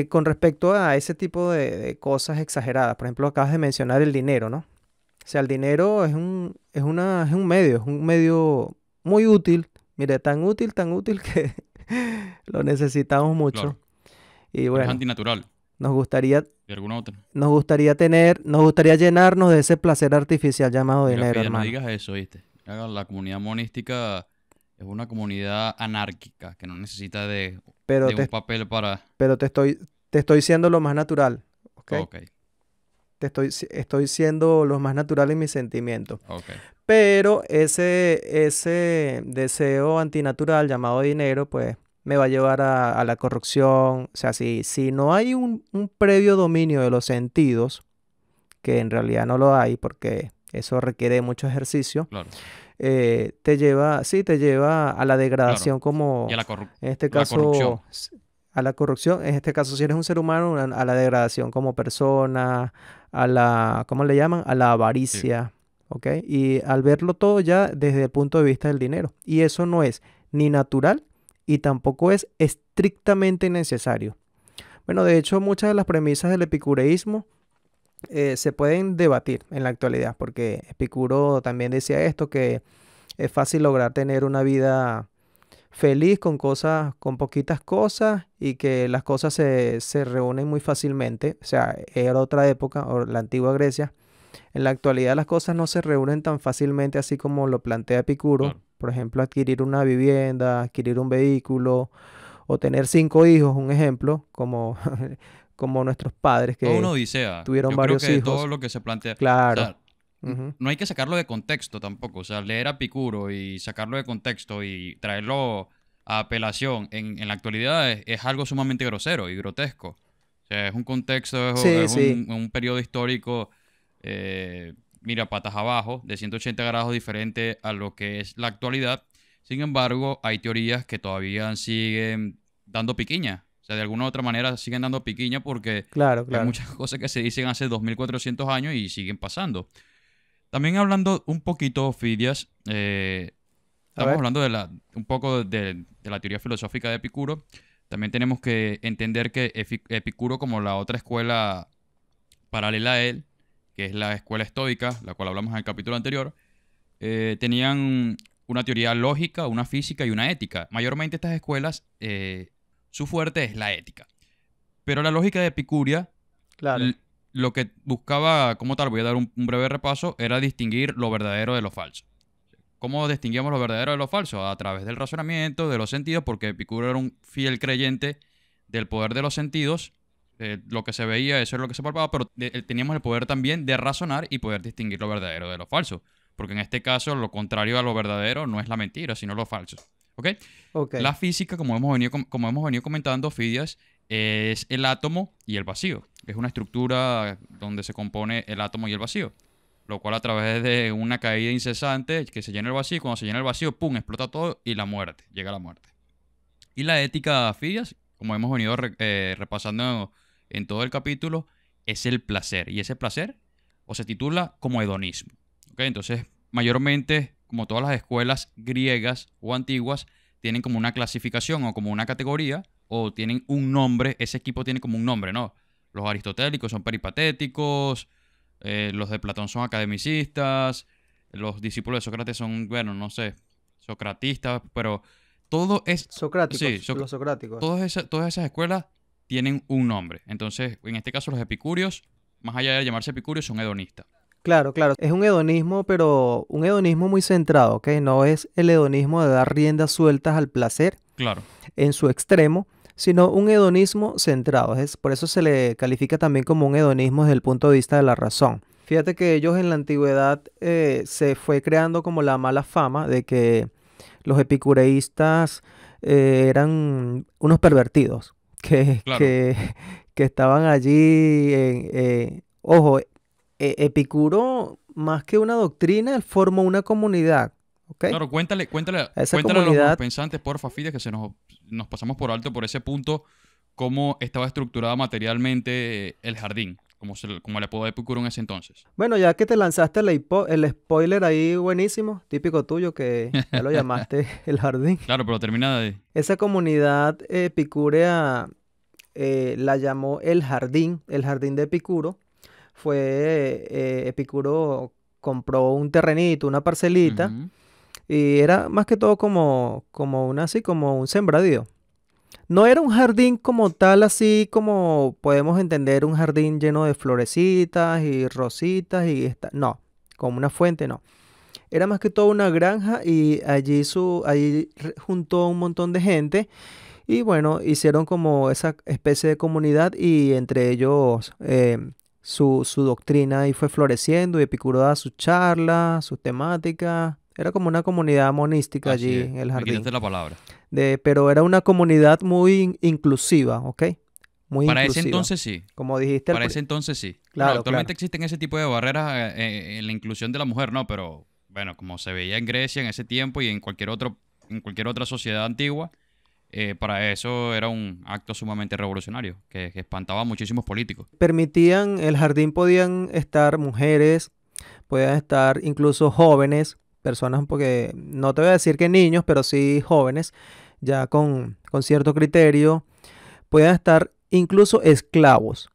con respecto a ese tipo de cosas exageradas, por ejemplo, acabas de mencionar el dinero, ¿no? O sea, el dinero es un medio muy útil. Mire, tan útil que lo necesitamos mucho. Claro, Y pero es bueno, antinatural. nos gustaría, De alguna otra. nos gustaría llenarnos de ese placer artificial llamado Mira, dinero, Fide, no hermano. digas eso, ¿viste? La comunidad monística es una comunidad anárquica que no necesita Pero de un te, papel para... pero te estoy siendo lo más natural, ¿ok? Ok, Estoy siendo lo más natural en mis sentimientos. ok, Pero ese deseo antinatural llamado dinero, pues me va a llevar a la corrupción. O sea, si no hay un previo dominio de los sentidos, que en realidad no lo hay porque eso requiere mucho ejercicio, claro, te lleva a la claro. degradación Y a como, en este la corrupción, caso, a la corrupción. En este caso, si eres un ser humano, a la degradación como persona, ¿cómo le llaman? A la sí. avaricia, ¿ok? Y al verlo todo ya desde el punto de vista del dinero. Y eso no es ni natural y tampoco es estrictamente necesario. Bueno, de hecho, muchas de las premisas del epicureísmo se pueden debatir en la actualidad, porque Epicuro también decía esto, que es fácil lograr tener una vida feliz con cosas, con poquitas cosas y que las cosas se reúnen muy fácilmente. O sea, era otra época, o la antigua Grecia. En la actualidad las cosas no se reúnen tan fácilmente así como lo plantea Epicuro. Claro. Por ejemplo, adquirir una vivienda, adquirir un vehículo o tener 5 hijos, un ejemplo, como, como nuestros padres Toda una que odisea. tuvieron Yo creo varios que todo hijos. lo que se plantea, o Claro. sea, Ujú. no hay que sacarlo de contexto tampoco. O sea, leer a Picuro y sacarlo de contexto y traerlo a apelación en la actualidad es algo sumamente grosero y grotesco. O sea, es un contexto, Sí, es sí. un periodo histórico, mira, patas abajo, de 180 grados diferente a lo que es la actualidad. Sin embargo, hay teorías que todavía siguen dando piquiña. O sea, de alguna u otra manera siguen dando piquiña porque Claro, hay claro. muchas cosas que se dicen hace 2400 años y siguen pasando. También hablando un poquito, Fidias, A estamos ver, hablando un poco de la teoría filosófica de Epicuro. También tenemos que entender que Epicuro, como la otra escuela paralela a él, que es la escuela estoica, la cual hablamos en el capítulo anterior, tenían una teoría lógica, una física y una ética. Mayormente estas escuelas, su fuerte es la ética. Pero la lógica de Epicuria, claro. l- lo que buscaba, como tal, voy a dar un breve repaso, era distinguir lo verdadero de lo falso. ¿Cómo distinguíamos lo verdadero de lo falso? A través del razonamiento, de los sentidos, porque Epicuro era un fiel creyente del poder de los sentidos. Lo que se veía, eso es lo que se palpaba, pero teníamos el poder también de razonar y poder distinguir lo verdadero de lo falso. Porque en este caso, lo contrario a lo verdadero no es la mentira, sino lo falso. ¿Ok? Ok. La física, como hemos venido comentando, Fidias, es el átomo y el vacío. Es una estructura donde se compone el átomo y el vacío. Lo cual a través de una caída incesante que se llena el vacío, y cuando se llena el vacío, ¡pum!, explota todo y la muerte, llega la muerte. Y la ética, Fidias, como hemos venido repasando en todo el capítulo, es el placer. Y ese placer o se titula como hedonismo. ¿Ok? Entonces, mayormente, como todas las escuelas griegas o antiguas, tienen como una clasificación o como una categoría o tienen un nombre. Ese equipo tiene como un nombre, ¿no? Los aristotélicos son peripatéticos, los de Platón son academicistas, los discípulos de Sócrates son, bueno, no sé, socratistas, pero todo es, sí, Socráticos, los socráticos. todas esas escuelas tienen un nombre. Entonces, en este caso, los epicúreos, más allá de llamarse epicúreos, son hedonistas. Claro, claro. Es un hedonismo, pero un hedonismo muy centrado, ¿ok? No es el hedonismo de dar riendas sueltas al placer Claro, en su extremo, sino un hedonismo centrado. Por eso se le califica también como un hedonismo desde el punto de vista de la razón. Fíjate que ellos en la antigüedad se fue creando como la mala fama de que los epicureístas eran unos pervertidos, que, claro. que, que estaban allí ojo, Epicuro, más que una doctrina, él formó una comunidad, ¿ok? Claro, cuéntale, cuéntale, A esa cuéntale a los buenos comunidad. pensantes, porfa, Fides, que nos pasamos por alto por ese punto, cómo estaba estructurada materialmente el jardín, como le puedo Epicuro en ese entonces. Bueno, ya que te lanzaste el spoiler ahí buenísimo, típico tuyo, que ya lo llamaste el jardín. Claro, pero termina de... Esa comunidad epicúrea la llamó el jardín de Epicuro. Fue Epicuro compró un terrenito, una parcelita, Ujú. y era más que todo como así, como un sembradío. No era un jardín como tal, así como podemos entender un jardín lleno de florecitas y rositas no, como una fuente, no. Era más que todo una granja y allí juntó un montón de gente y bueno, hicieron como esa especie de comunidad y entre ellos su doctrina ahí fue floreciendo y Epicuro daba sus charlas, sus temáticas. Era como una comunidad monística Así allí es, en el me jardín. quitaste la palabra. Pero era una comunidad muy inclusiva, ¿ok? Muy Para ese inclusiva. entonces sí. Como dijiste Para ese entonces sí. Bueno, Claro, actualmente claro. existen ese tipo de barreras en la inclusión de la mujer, ¿no? Pero bueno, como se veía en Grecia en ese tiempo y en cualquier otra sociedad antigua, para eso era un acto sumamente revolucionario, que espantaba a muchísimos políticos. El jardín podían estar mujeres, podían estar incluso jóvenes, personas, porque no te voy a decir que niños, pero sí jóvenes, ya con cierto criterio. Podían estar incluso esclavos.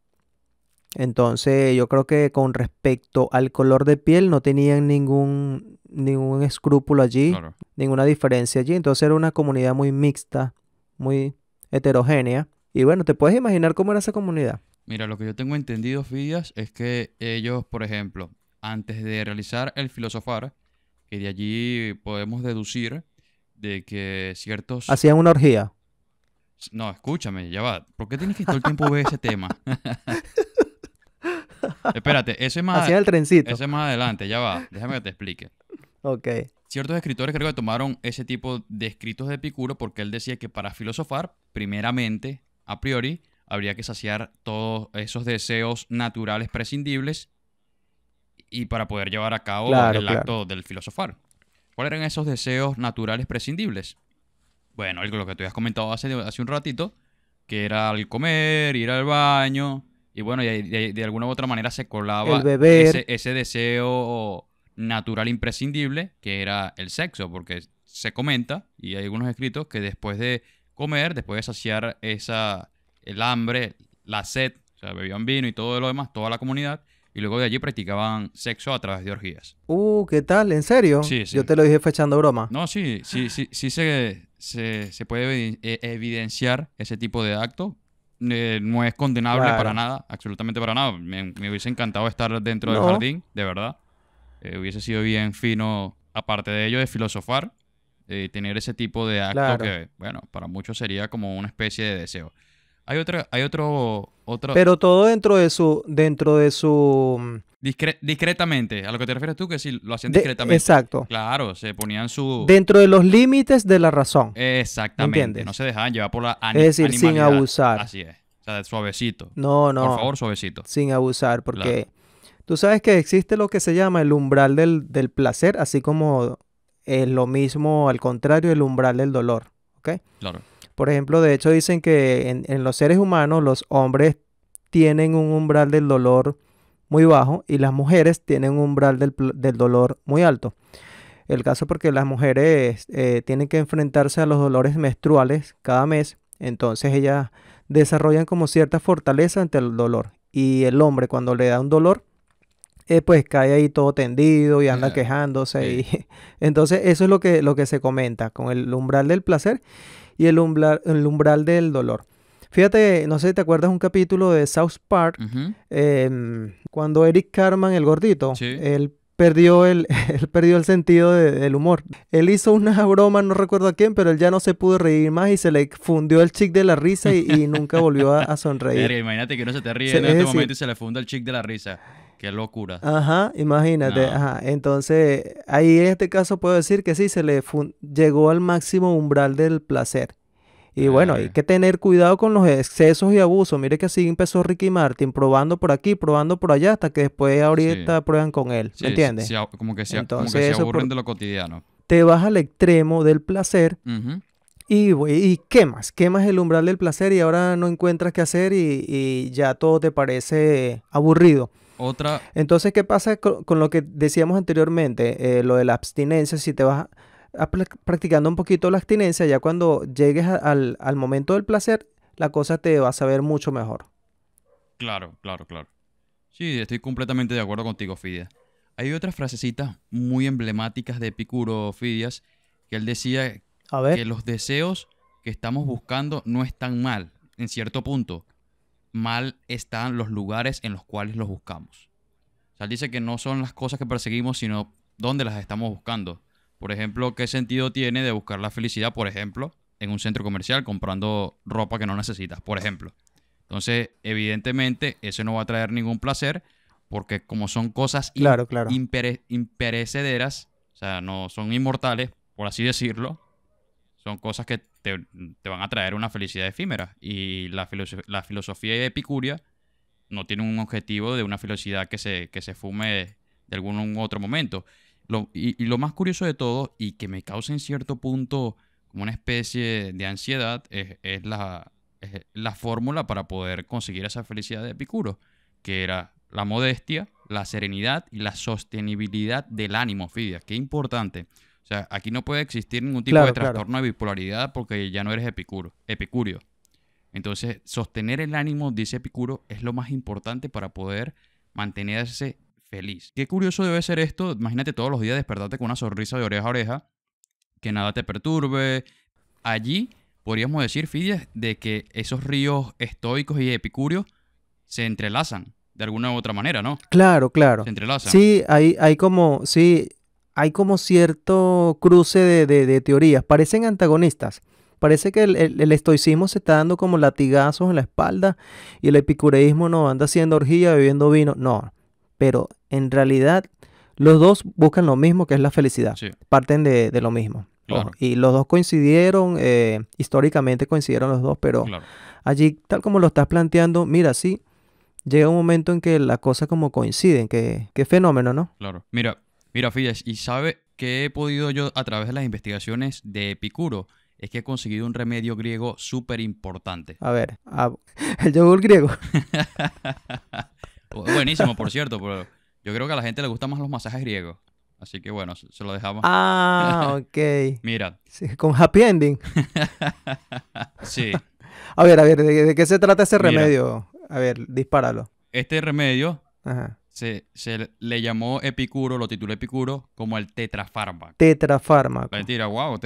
Entonces yo creo que con respecto al color de piel no tenían ningún escrúpulo allí, Claro. ninguna diferencia allí. Entonces era una comunidad muy mixta, muy heterogénea. Y bueno, te puedes imaginar cómo era esa comunidad. Mira, lo que yo tengo entendido, Fidias, es que ellos, por ejemplo, antes de realizar el filosofar, que de allí podemos deducir de que ciertos... Hacían una orgía. No, escúchame, ya va. ¿Por qué tienes que todo el tiempo ver ese tema? Espérate, Hacían el trencito. ese es más adelante, ya va. Déjame que te explique. Ok. Ciertos escritores creo que tomaron ese tipo de escritos de Epicuro porque él decía que para filosofar, primeramente, a priori, habría que saciar todos esos deseos naturales prescindibles y para poder llevar a cabo Claro, el claro. acto del filosofar. ¿Cuáles eran esos deseos naturales prescindibles? Bueno, lo que tú habías comentado hace un ratito, que era el comer, ir al baño, y bueno, de alguna u otra manera se El colaba beber, ese deseo natural imprescindible, que era el sexo, porque se comenta, y hay algunos escritos, que después de comer, después de saciar el hambre, la sed, o sea, bebían vino y todo lo demás, toda la comunidad, y luego de allí practicaban sexo a través de orgías. ¿qué tal? ¿En serio? Sí, Yo sí. te lo dije fue echando broma. No, sí, sí, sí, sí se puede evidenciar ese tipo de acto. No es condenable para Claro. nada, absolutamente para nada. Me hubiese encantado estar dentro del No, jardín, de verdad. Hubiese sido bien fino, aparte de ello, de filosofar, tener ese tipo de acto claro. que, bueno, para muchos sería como una especie de deseo. Hay otro, Pero todo dentro de su, discretamente, a lo que te refieres tú, que si lo hacían discretamente. exacto, Claro, se ponían su... dentro de los límites de la razón, ¿me Exactamente, no entiendes? se dejaban llevar por la Es decir, sin animalidad. abusar. Así es. O sea, suavecito. No, Por no, favor, suavecito. sin abusar, Claro, porque tú sabes que existe lo que se llama el umbral del placer, así como lo mismo, al contrario, el umbral del dolor, ¿ok? claro. Por ejemplo, de hecho dicen que en los seres humanos los hombres tienen un umbral del dolor muy bajo y las mujeres tienen un umbral del dolor muy alto. El caso porque las mujeres tienen que enfrentarse a los dolores menstruales cada mes, entonces ellas desarrollan como cierta fortaleza ante el dolor. Y el hombre cuando le da un dolor, pues cae ahí todo tendido y anda quejándose. Sí. Y entonces eso es lo que se comenta con el umbral del placer y el umbral del dolor. Fíjate, no sé si te acuerdas un capítulo de South Park, Ujú. cuando Eric Cartman, el gordito, Sí. él perdió el sentido del humor. Él hizo una broma, no recuerdo a quién, pero él ya no se pudo reír más y se le fundió el chic de la risa y nunca volvió a sonreír. Verga, imagínate que uno se te ríe en Es este momento decir, y se le funda el chic de la risa. Qué locura. ajá, imagínate, No. ajá. Entonces, ahí en este caso puedo decir que sí, llegó al máximo umbral del placer. Y bueno, hay Verga. que tener cuidado con los excesos y abusos. Mire que así empezó Ricky Martin, probando por aquí, probando por allá, hasta que después Sí. ahorita prueban con él, ¿me Sí, entiendes? como que Entonces se eso aburren de lo cotidiano. te vas al extremo del placer Ujú. y quemas, quemas el umbral del placer y ahora no encuentras qué hacer y ya todo te parece aburrido. Otra, Entonces, ¿qué pasa con lo que decíamos anteriormente? Lo de la abstinencia, si te vas practicando un poquito la abstinencia, ya cuando llegues al momento del placer, la cosa te va a saber mucho mejor. claro, claro, claro. Sí, estoy completamente de acuerdo contigo, Fidia. Hay otras frasecitas muy emblemáticas de Epicuro, Fidias, que él decía A que ver, los deseos que estamos buscando no están mal, en cierto punto. Mal están los lugares en los cuales los buscamos. O sea, él dice que no son las cosas que perseguimos, sino dónde las estamos buscando. Por ejemplo, ¿qué sentido tiene de buscar la felicidad, por ejemplo, en un centro comercial comprando ropa que no necesitas, por ejemplo? Entonces, evidentemente, eso no va a traer ningún placer porque como son cosas claro, claro. imperecederas, o sea, no son inmortales, por así decirlo, son cosas que te van a traer una felicidad efímera. Y la filosofía epicuria no tiene un objetivo de una felicidad que se fume de algún otro momento. Y lo más curioso de todo, y que me causa en cierto punto como una especie de ansiedad, es la fórmula para poder conseguir esa felicidad de Epicuro, que era la modestia, la serenidad y la sostenibilidad del ánimo, Fidia. Qué importante. O sea, aquí no puede existir ningún tipo de Claro, claro. trastorno de bipolaridad porque ya no eres epicurio. Entonces, sostener el ánimo, dice Epicuro, es lo más importante para poder mantenerse feliz. Qué curioso debe ser esto. Imagínate todos los días despertarte con una sonrisa de oreja a oreja, que nada te perturbe. Allí podríamos decir, Fidias, de que esos ríos estoicos y epicúreos se entrelazan de alguna u otra manera, ¿no? Claro, Se claro. entrelazan. Sí, hay como cierto cruce de teorías. Parecen antagonistas. Parece que el estoicismo se está dando como latigazos en la espalda y el epicureísmo no anda haciendo orgía, bebiendo vino. No, pero en realidad los dos buscan lo mismo, que es la felicidad. Sí, Parten de lo mismo. Ojo, claro, y los dos coincidieron, históricamente coincidieron los dos, pero claro, allí, tal como lo estás planteando, mira, sí, llega un momento en que las cosas como coinciden. Qué fenómeno, ¿no? claro. Mira, Fidias, y ¿Qué he podido yo a través de las investigaciones de Epicuro? Es que he conseguido un remedio griego súper importante. A ver, el yogur griego. Buenísimo, por cierto, pero yo creo que a la gente le gustan más los masajes griegos. Así que bueno, se lo dejamos. Ah, ok. Mira, Sí, con happy ending. sí, A ver, ¿de qué se trata ese mira, remedio? A ver, dispáralo. este remedio Ajá. se le llamó Epicuro, lo tituló Epicuro, como el tetrafármaco. Tetrafármaco. Mentira, wow,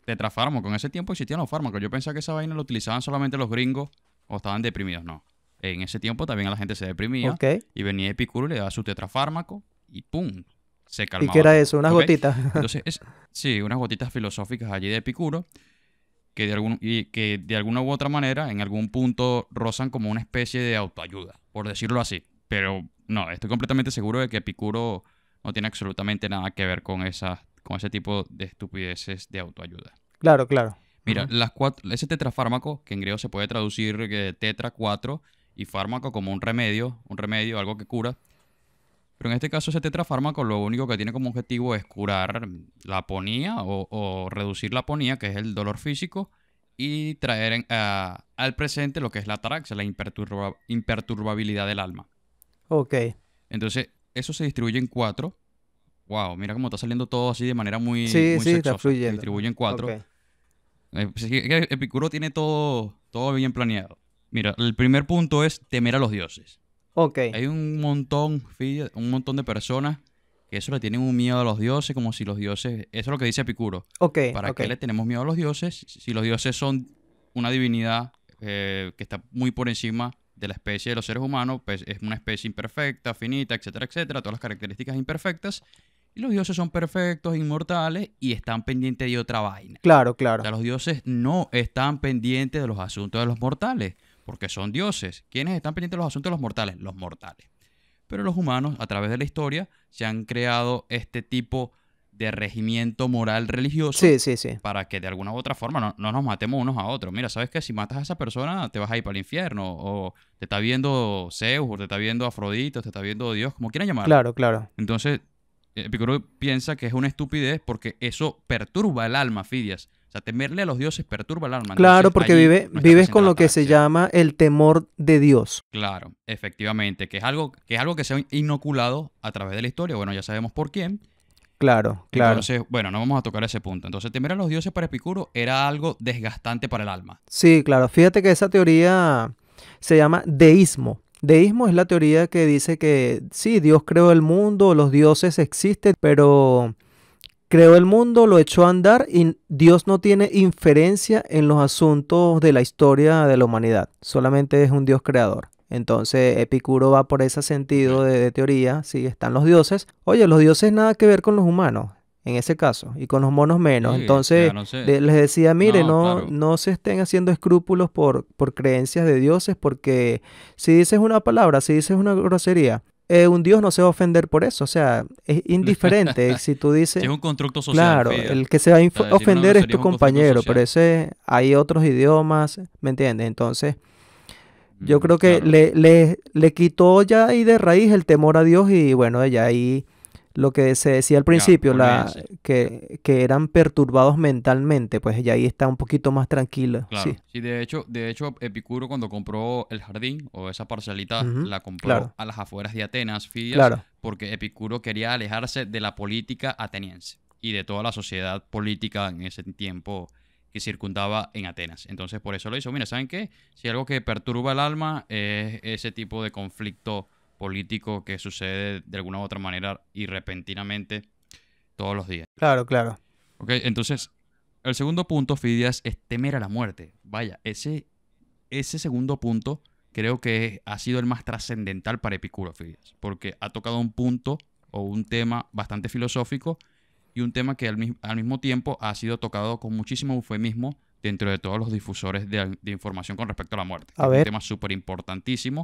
tetrafármaco. En ese tiempo existían los fármacos. Yo pensaba que esa vaina lo utilizaban solamente los gringos o estaban deprimidos. No. En ese tiempo también la gente se deprimía Ok. y venía Epicuro y le daba su tetrafármaco y ¡pum! Se ¿Y qué calmaba era todo. eso? Unas ¿Ok? gotitas. Entonces, sí, unas gotitas filosóficas allí de Epicuro que de alguna u otra manera, en algún punto, rozan como una especie de autoayuda, por decirlo así. Pero no, estoy completamente seguro de que Epicuro no tiene absolutamente nada que ver con ese tipo de estupideces de autoayuda. Claro, claro. Mira, Ujú. ese tetrafármaco, que en griego se puede traducir tetra, cuatro, y fármaco como un remedio, algo que cura. Pero en este caso ese tetrafármaco lo único que tiene como objetivo es curar la aponía o reducir la aponía, que es el dolor físico, y traer al presente lo que es la ataraxia, la imperturbabilidad del alma. Ok. Entonces, eso se distribuye en cuatro. Wow, mira cómo está saliendo todo así de manera muy, Sí, muy sí, está sexosa. Se fluyendo. distribuye en Ok. cuatro. Pues es que Epicuro tiene todo bien planeado. Mira, el primer punto es temer a los dioses. Ok. Hay un montón de personas que eso le tienen un miedo a los dioses, como si los dioses, eso es lo que dice Epicuro. Ok, ¿Para ok. qué le tenemos miedo a los dioses si los dioses son una divinidad que está muy por encima de la especie de los seres humanos? Pues es una especie imperfecta, finita, etcétera, etcétera, todas las características imperfectas. Y los dioses son perfectos, inmortales y están pendientes de otra vaina. Claro, O claro. sea, los dioses no están pendientes de los asuntos de los mortales, porque son dioses. ¿Quiénes están pendientes de los asuntos de los mortales? Los mortales. Pero los humanos, a través de la historia, se han creado este tipo de regimiento moral religioso Sí, sí, sí. para que de alguna u otra forma no nos matemos unos a otros. Mira, ¿sabes qué? Si matas a esa persona, te vas a ir para el infierno. O te está viendo Zeus, o te está viendo Afrodita, o te está viendo Dios, como quieran llamarlo. Claro, claro. Entonces, Epicuro piensa que es una estupidez porque eso perturba el alma, Fidias. O sea, temerle a los dioses perturba el alma. Claro, Entonces, porque allí no está vives presente con la lo que se ataraxia. llama el temor de Dios. Claro, efectivamente, que se ha inoculado a través de la historia. Bueno, ya sabemos por quién. Claro, claro. Entonces, bueno, no vamos a tocar ese punto. Entonces, temer a los dioses para Epicuro era algo desgastante para el alma. Sí, claro. Fíjate que esa teoría se llama deísmo. Deísmo es la teoría que dice que sí, Dios creó el mundo, los dioses existen, pero creó el mundo, lo echó a andar y Dios no tiene inferencia en los asuntos de la historia de la humanidad. Solamente es un Dios creador. Entonces Epicuro va por ese sentido Ok. de teoría, sí, están los dioses. Oye, los dioses nada que ver con los humanos, en ese caso, y con los monos menos. Sí, o sea, Entonces no sé. les decía, mire, No, no, claro. no se estén haciendo escrúpulos por creencias de dioses, porque si dices una palabra, si dices una grosería, un dios no se va a ofender por eso, o sea, es indiferente. Si tú Sí, dices, es un constructo social, claro, Fidia. el que se va a O sea, decir una ofender es grosería tu es un constructo compañero, pero social. ese hay otros idiomas, ¿me entiendes? Entonces, yo creo que Claro, le quitó ya ahí de raíz el temor a Dios y bueno, ya ahí lo que se decía al ya, principio, olvídense. que eran perturbados mentalmente, pues ya ahí está un poquito más tranquilo, sí. Claro. Sí, de hecho, Epicuro cuando compró el jardín o esa parcelita Ujú. la compró Claro, a las afueras de Atenas, Fidias, claro. porque Epicuro quería alejarse de la política ateniense y de toda la sociedad política en ese tiempo que circundaba en Atenas. Entonces, por eso lo hizo. Mira, ¿saben qué? Si algo que perturba el alma es ese tipo de conflicto político que sucede de alguna u otra manera y repentinamente todos los días. Claro, claro. Ok, entonces, el segundo punto, Fidias, es temer a la muerte. Vaya, ese segundo punto creo que ha sido el más trascendental para Epicuro, Fidias, porque ha tocado un punto o un tema bastante filosófico y un tema que al mismo tiempo ha sido tocado con muchísimo eufemismo dentro de todos los difusores de información con respecto a la muerte, que A es un ver, tema súper importantísimo.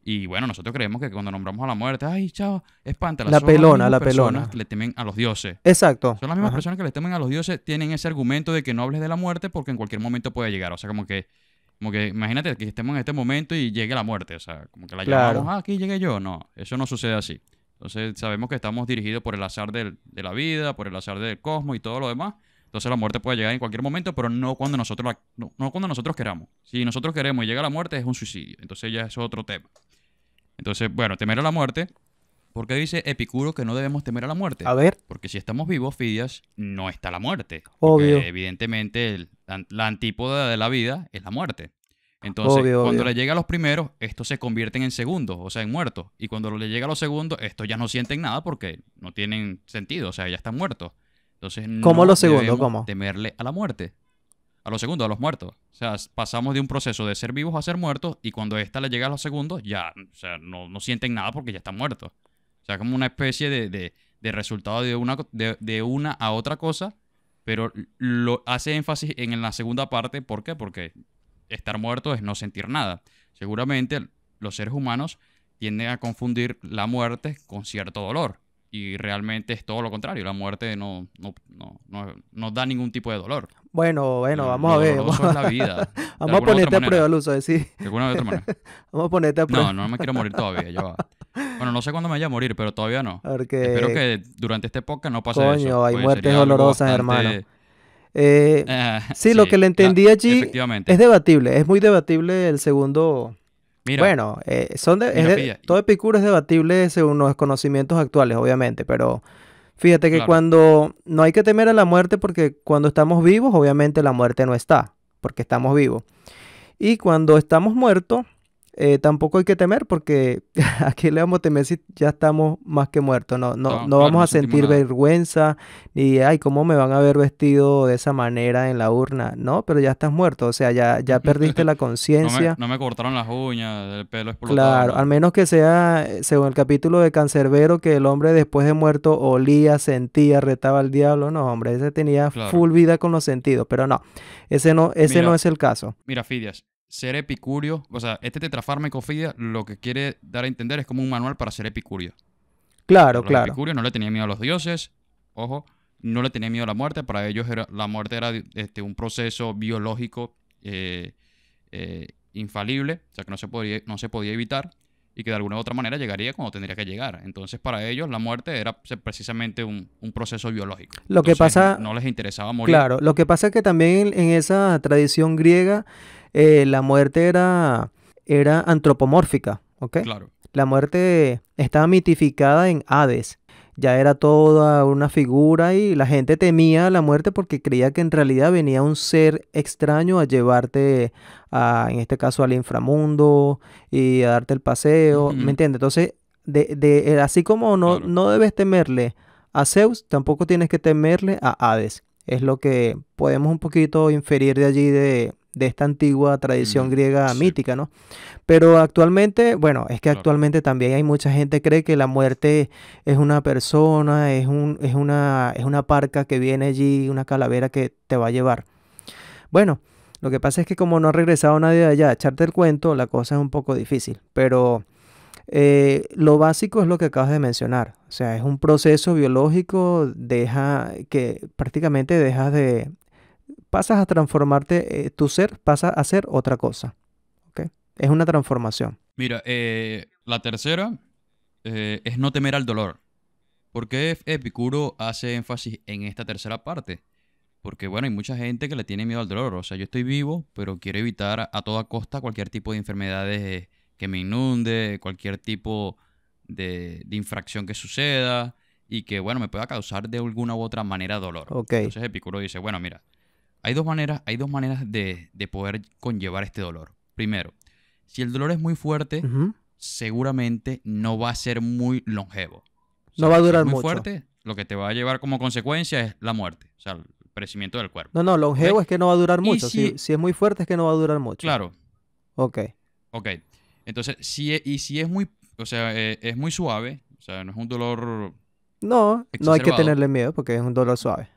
Y bueno, nosotros creemos que cuando nombramos a la muerte, ay, chao, espántala, la son las pelona, mismas la personas pelona. que le temen a los dioses. Exacto. Son las mismas Ajá. personas que le temen a los dioses, tienen ese argumento de que no hables de la muerte porque en cualquier momento puede llegar. O sea, como que imagínate que estemos en este momento y llegue la muerte. O sea, como que la llamamos, Claro. ah, aquí llegué yo. No, eso no sucede así. Entonces sabemos que estamos dirigidos por el azar de la vida, por el azar del cosmos y todo lo demás. Entonces la muerte puede llegar en cualquier momento, pero no cuando nosotros, no cuando nosotros queramos. Si nosotros queremos y llega la muerte, es un suicidio. Entonces ya es otro tema. Entonces, bueno, temer a la muerte. ¿Por qué dice Epicuro que no debemos temer a la muerte? A ver, Porque si estamos vivos, Fidias, no está la muerte. obvio, Porque evidentemente la antípoda de la vida es la muerte. Entonces, obvio, cuando obvio. le llega a los primeros, estos se convierten en segundos, o sea, en muertos. Y cuando le llega a los segundos, estos ya no sienten nada porque no tienen sentido, o sea, ya están muertos. Entonces, ¿Cómo no lo segundo? debemos ¿Cómo? temerle a la muerte. A los segundos, a los muertos. O sea, pasamos de un proceso de ser vivos a ser muertos y cuando esta le llega a los segundos, ya, o sea, no sienten nada porque ya están muertos. O sea, como una especie de resultado de una a otra cosa, pero lo hace énfasis en la segunda parte. ¿Por qué? Porque estar muerto es no sentir nada. Seguramente los seres humanos tienden a confundir la muerte con cierto dolor. Y realmente es todo lo contrario. La muerte no da ningún tipo de dolor. Bueno, bueno, vamos Lo a ver. doloroso es la vida, de Vamos a alguna u otra ponerte a prueba, manera. Luz, a ver si. De alguna u otra manera. Vamos a ponerte a No, prueba. no me quiero morir todavía, ya va. Bueno, no sé cuándo me vaya a morir, pero todavía no. Espero Porque, que durante esta época no pase eso, coño, hay pues muertes sería algo dolorosas, hermano. bastante... Sí, lo sí, que le entendí allí es efectivamente. debatible, es muy debatible el segundo. Mira, Bueno, mira, Filla, todo Epicuro es debatible según los conocimientos actuales, obviamente, pero fíjate que claro, cuando no hay que temer a la muerte porque cuando estamos vivos, obviamente la muerte no está, porque estamos vivos. Y cuando estamos muertos, tampoco hay que temer porque ¿a qué le vamos a temer si ya estamos más que muertos? No, no, no, no claro, vamos no a sentimos sentir nada. vergüenza ni, ay, ¿cómo me van a ver vestido de esa manera en la urna? No, pero ya estás muerto, o sea, ya perdiste la conciencia. No me cortaron las uñas, el pelo explotado, Claro, al nada. menos que sea, según el capítulo de Cancerbero, que el hombre después de muerto olía, sentía, retaba al diablo. No, hombre, ese tenía Claro. full vida con los sentidos, pero no, ese no Mira, es el caso. mira, Fidias, ser epicurio, o sea, este tetrafármaco Fidias lo que quiere dar a entender es como un manual para ser epicurio. O sea, Claro, los claro. epicúreos no le tenían miedo a los dioses, ojo, no le tenían miedo a la muerte. Para ellos la muerte era un proceso biológico infalible, o sea que no se podía evitar y que de alguna u otra manera llegaría cuando tendría que llegar. Entonces para ellos la muerte era precisamente un proceso biológico. Lo que Entonces pasa, no les interesaba morir, claro, lo que pasa es que también en esa tradición griega la muerte era antropomórfica, ¿ok? claro. La muerte estaba mitificada en Hades. Ya era toda una figura y la gente temía la muerte porque creía que en realidad venía un ser extraño a llevarte, en este caso, al inframundo y a darte el paseo, ¿me Ujú, entiendes? Entonces, así como claro, no debes temerle a Zeus, tampoco tienes que temerle a Hades. Es lo que podemos un poquito inferir de allí de esta antigua tradición griega sí, mítica, ¿no? Pero actualmente, bueno, es que claro, actualmente también hay mucha gente que cree que la muerte es una persona, es una parca que viene allí, una calavera que te va a llevar. Bueno, lo que pasa es que como no ha regresado nadie de allá a echarte el cuento, la cosa es un poco difícil. Pero lo básico es lo que acabas de mencionar. O sea, es un proceso biológico, que prácticamente pasas a transformarte, tu ser pasa a ser otra cosa. ¿Ok? Es una transformación. Mira, la tercera es no temer al dolor. ¿Por qué Epicuro hace énfasis en esta tercera parte? Porque, bueno, hay mucha gente que le tiene miedo al dolor. O sea, yo estoy vivo, pero quiero evitar a toda costa cualquier tipo de enfermedades que me inunde, cualquier tipo de infracción que suceda y que, bueno, me pueda causar de alguna u otra manera dolor. Ok. Entonces Epicuro dice, bueno, mira, hay dos maneras de poder conllevar este dolor. Primero, si el dolor es muy fuerte, Ujú. seguramente no va a ser muy longevo. O No va a sea, si es durar muy mucho. fuerte, lo que te va a llevar como consecuencia es la muerte, o sea, el perecimiento del cuerpo. No, no, ¿Ok? longevo es que no va a durar Y mucho. si, Si es muy fuerte es que no va a durar mucho. claro, Ok. ok. Entonces, si es muy, o sea, es muy suave, o sea, no es un dolor No, no hay que exacerbado, tenerle miedo porque es un dolor suave.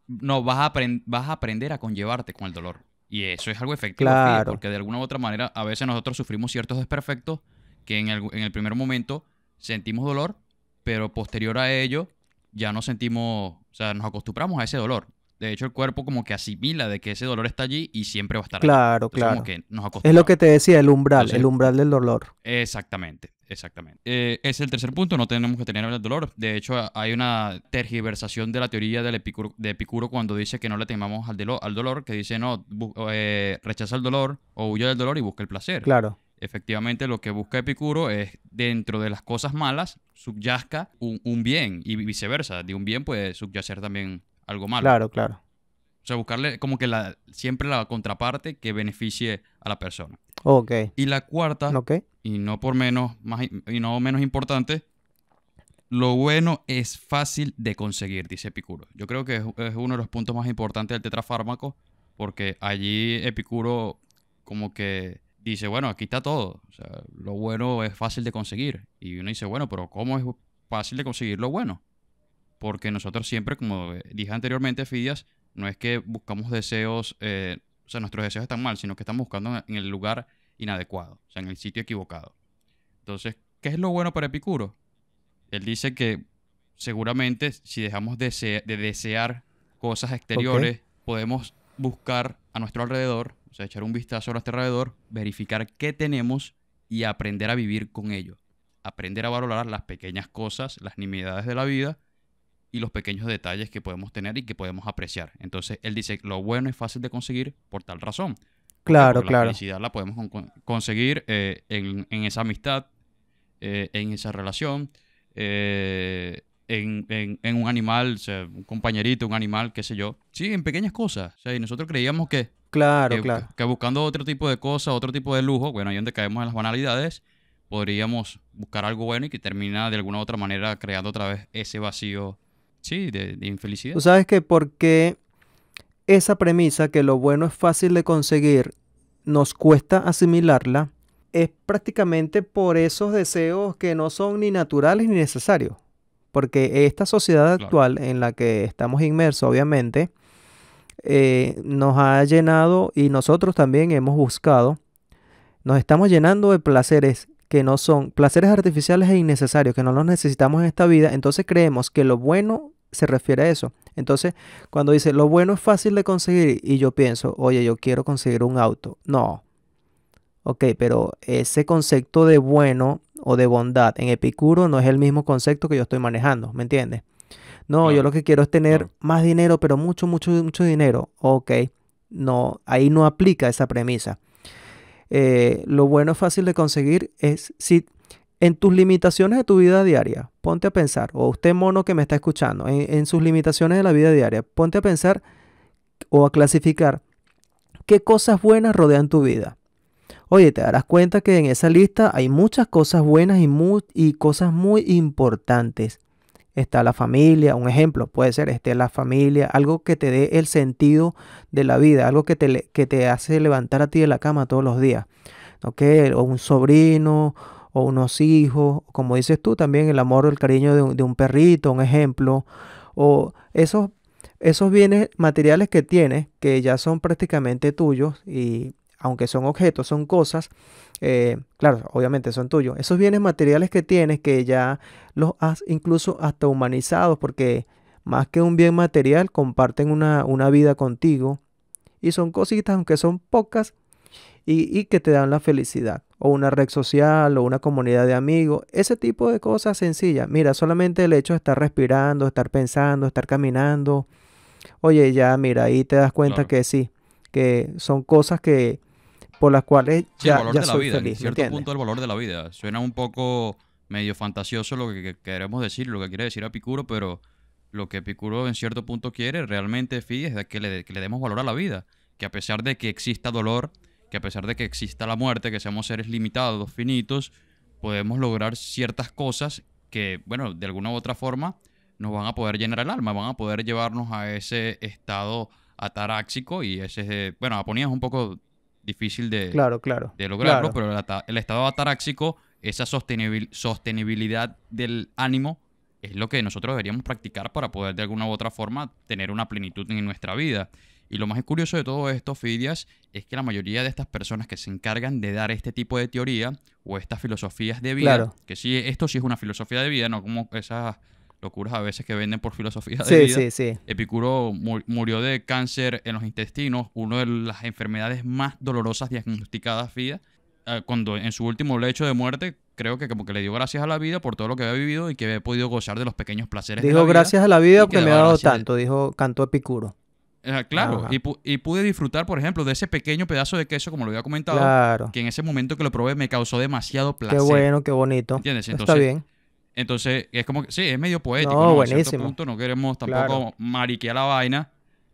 no, vas a aprender a conllevarte con el dolor. Y eso es algo efectivo, fíjate, Claro. porque de alguna u otra manera a veces nosotros sufrimos ciertos desperfectos que en el primer momento sentimos dolor, pero posterior a ello ya no sentimos, o sea, nos acostumbramos a ese dolor. De hecho, el cuerpo como que asimila de que ese dolor está allí y siempre va a estar allí. Claro, Entonces, como claro. que nos Es lo que acostumbramos. te decía, el Entonces, umbral del dolor. exactamente, exactamente. Es el tercer punto, no tenemos que tener el dolor. De hecho, hay una tergiversación de la teoría de Epicuro cuando dice que no le temamos al dolor, que dice, no, rechaza el dolor o huye del dolor y busca el placer. Claro, Efectivamente, lo que busca Epicuro es, dentro de las cosas malas, subyazca un bien y viceversa. De un bien puede subyacer también algo malo. claro, claro. O sea, buscarle como que siempre la contraparte que beneficie a la persona. Ok, Y la cuarta, ok. y no por menos, y no menos importante, lo bueno es fácil de conseguir, dice Epicuro. Yo creo que es uno de los puntos más importantes del tetrafármaco, porque allí Epicuro como que dice, bueno, aquí está todo. O sea, lo bueno es fácil de conseguir. Y uno dice, bueno, pero ¿cómo es fácil de conseguir lo bueno? Porque nosotros siempre, como dije anteriormente, Fidias, no es que buscamos deseos, o sea, nuestros deseos están mal, sino que estamos buscando en el lugar inadecuado, o sea, en el sitio equivocado. Entonces, ¿qué es lo bueno para Epicuro? Él dice que seguramente si dejamos de desear cosas Ok, exteriores, podemos buscar a nuestro alrededor, o sea, echar un vistazo a nuestro alrededor, verificar qué tenemos y aprender a vivir con ello. Aprender a valorar las pequeñas cosas, las nimiedades de la vida y los pequeños detalles que podemos tener y que podemos apreciar. Entonces, él dice, lo bueno es fácil de conseguir por tal razón. ¿Por qué? claro, Porque la claro. felicidad la podemos conseguir en esa amistad, en esa relación, en un animal, o sea, un compañerito, un animal, qué sé yo. Sí, en pequeñas cosas. O sea, y nosotros creíamos Claro, claro. que buscando otro tipo de cosas, otro tipo de lujo, bueno, ahí donde caemos en las banalidades, podríamos buscar algo bueno y que termina de alguna u otra manera creando otra vez ese vacío, sí, de Tú infelicidad. sabes que porque esa premisa que lo bueno es fácil de conseguir, nos cuesta asimilarla, es prácticamente por esos deseos que no son ni naturales ni necesarios. Porque esta sociedad Claro, actual en la que estamos inmersos, obviamente, nos ha llenado y nosotros también hemos buscado, nos estamos llenando de placeres que no son placeres artificiales e innecesarios, que no los necesitamos en esta vida, entonces creemos que lo bueno se refiere a eso. Entonces, cuando dice lo bueno es fácil de conseguir y yo pienso, oye, yo quiero conseguir un auto. No, ok, pero ese concepto de bueno o de bondad en Epicuro no es el mismo concepto que yo estoy manejando, ¿me entiendes? No, yo lo claro, que quiero es tener claro. más dinero, pero mucho, mucho, mucho dinero. Ok, no, ahí no aplica esa premisa. Lo bueno fácil de conseguir es si en tus limitaciones de tu vida diaria, ponte a pensar, o usted mono que me está escuchando, en sus limitaciones de la vida diaria, ponte a pensar o a clasificar qué cosas buenas rodean tu vida. Oye, te darás cuenta que en esa lista hay muchas cosas buenas y cosas muy importantes. Está la familia, un ejemplo puede ser, la familia, algo que te dé el sentido de la vida, algo que te hace levantar a ti de la cama todos los días, ¿ok? O un sobrino, o unos hijos, como dices tú también, el amor o el cariño de un perrito, un ejemplo, o esos bienes materiales que tienes, que ya son prácticamente tuyos, y aunque son objetos, son cosas, claro, obviamente son tuyos. Esos bienes materiales que tienes, que ya los has incluso hasta humanizados, porque más que un bien material, comparten una vida contigo, y son cositas, aunque son pocas, y que te dan la felicidad. O una red social, o una comunidad de amigos, ese tipo de cosas sencillas. Mira, solamente el hecho de estar respirando, estar pensando, estar caminando. Oye, ya, mira, ahí te das cuenta Claro. que sí, que son cosas que por las cuales Sí, el valor ya de la soy vida, en feliz, ¿me cierto entiendes? punto el valor de la vida. Suena un poco medio fantasioso lo que queremos decir, lo que quiere decir Epicuro, pero lo que Epicuro en cierto punto quiere realmente, es de que le demos valor a la vida. Que a pesar de que exista dolor, que a pesar de que exista la muerte, que seamos seres limitados, finitos, podemos lograr ciertas cosas que, bueno, de alguna u otra forma nos van a poder llenar el alma, van a poder llevarnos a ese estado ataráxico y ese, bueno, aponía es un poco difícil Claro, claro, de lograrlo, claro. pero el estado ataráxico, esa sostenibilidad del ánimo, es lo que nosotros deberíamos practicar para poder de alguna u otra forma tener una plenitud en nuestra vida. Y lo más curioso de todo esto, Fidias, es que la mayoría de estas personas que se encargan de dar este tipo de teoría o estas filosofías de vida, Claro, que sí, esto sí es una filosofía de vida, no como esas locuras a veces que venden por filosofía de Sí, vida. sí, sí. Epicuro murió de cáncer en los intestinos, una de las enfermedades más dolorosas diagnosticadas, Fida. Cuando en su último lecho de muerte, creo que como que le dio gracias a la vida por todo lo que había vivido y que había podido gozar de los pequeños placeres de la Dijo vida. gracias a la vida Y que porque me ha daba dado gracias. tanto, dijo, cantó Epicuro. Claro, Ajá. y pude disfrutar, por ejemplo, de ese pequeño pedazo de queso, como lo había comentado, Claro. que en ese momento que lo probé me causó demasiado placer. Qué bueno, qué bonito. ¿Entiendes? Está bien. Entonces, es como que, sí, es medio poético, No, ¿no? A cierto buenísimo. punto no queremos tampoco Claro. mariquear la vaina.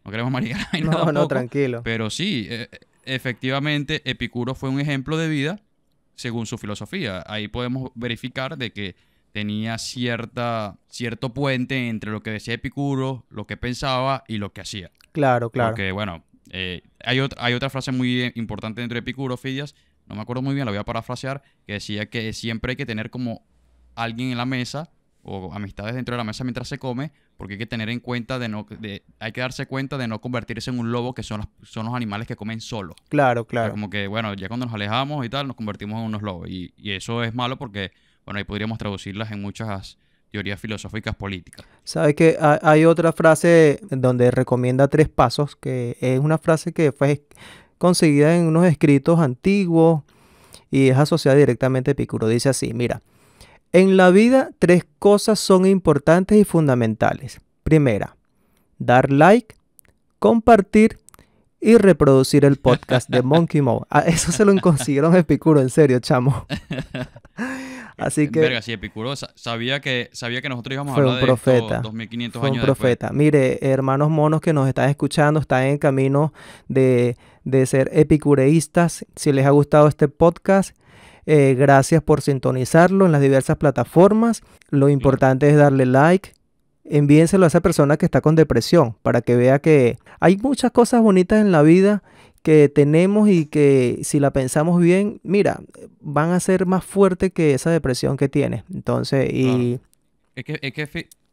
No queremos mariquear la vaina No, no, tampoco. tranquilo. Pero sí, efectivamente, Epicuro fue un ejemplo de vida según su filosofía. Ahí podemos verificar de que tenía cierto puente entre lo que decía Epicuro, lo que pensaba y lo que hacía. Claro, claro. Porque, bueno, hay otra frase muy importante dentro de Epicuro, Fidias, no me acuerdo muy bien, la voy a parafrasear, que decía que siempre hay que tener como alguien en la mesa o amistades dentro de la mesa mientras se come, porque hay que tener en cuenta hay que darse cuenta de no convertirse en un lobo, que son los animales que comen solos. Claro, O sea, claro. como que, bueno, ya cuando nos alejamos y tal, nos convertimos en unos lobos. Y eso es malo porque, bueno, ahí podríamos traducirlas en muchas teorías filosóficas políticas. Sabes que hay otra frase donde recomienda 3 pasos, que es una frase que fue conseguida en unos escritos antiguos y es asociada directamente a Epicuro. Dice así, mira, en la vida 3 cosas son importantes y fundamentales. Primera, dar like, compartir y reproducir el podcast de Monkey Mo. Eso se lo consiguieron a Epicuro, en serio, chamo. Así que Verga, si Epicuro sabía que nosotros íbamos a fue hablar un de profeta. esto 2500 Fue un años después. profeta. Mire, hermanos monos que nos están escuchando, están en camino de ser epicureístas. Si les ha gustado este podcast, gracias por sintonizarlo en las diversas plataformas. Lo importante es darle like. Envíenselo a esa persona que está con depresión para que vea que hay muchas cosas bonitas en la vida que tenemos y que si la pensamos bien, mira, van a ser más fuertes que esa depresión que tienes. Entonces, y Claro.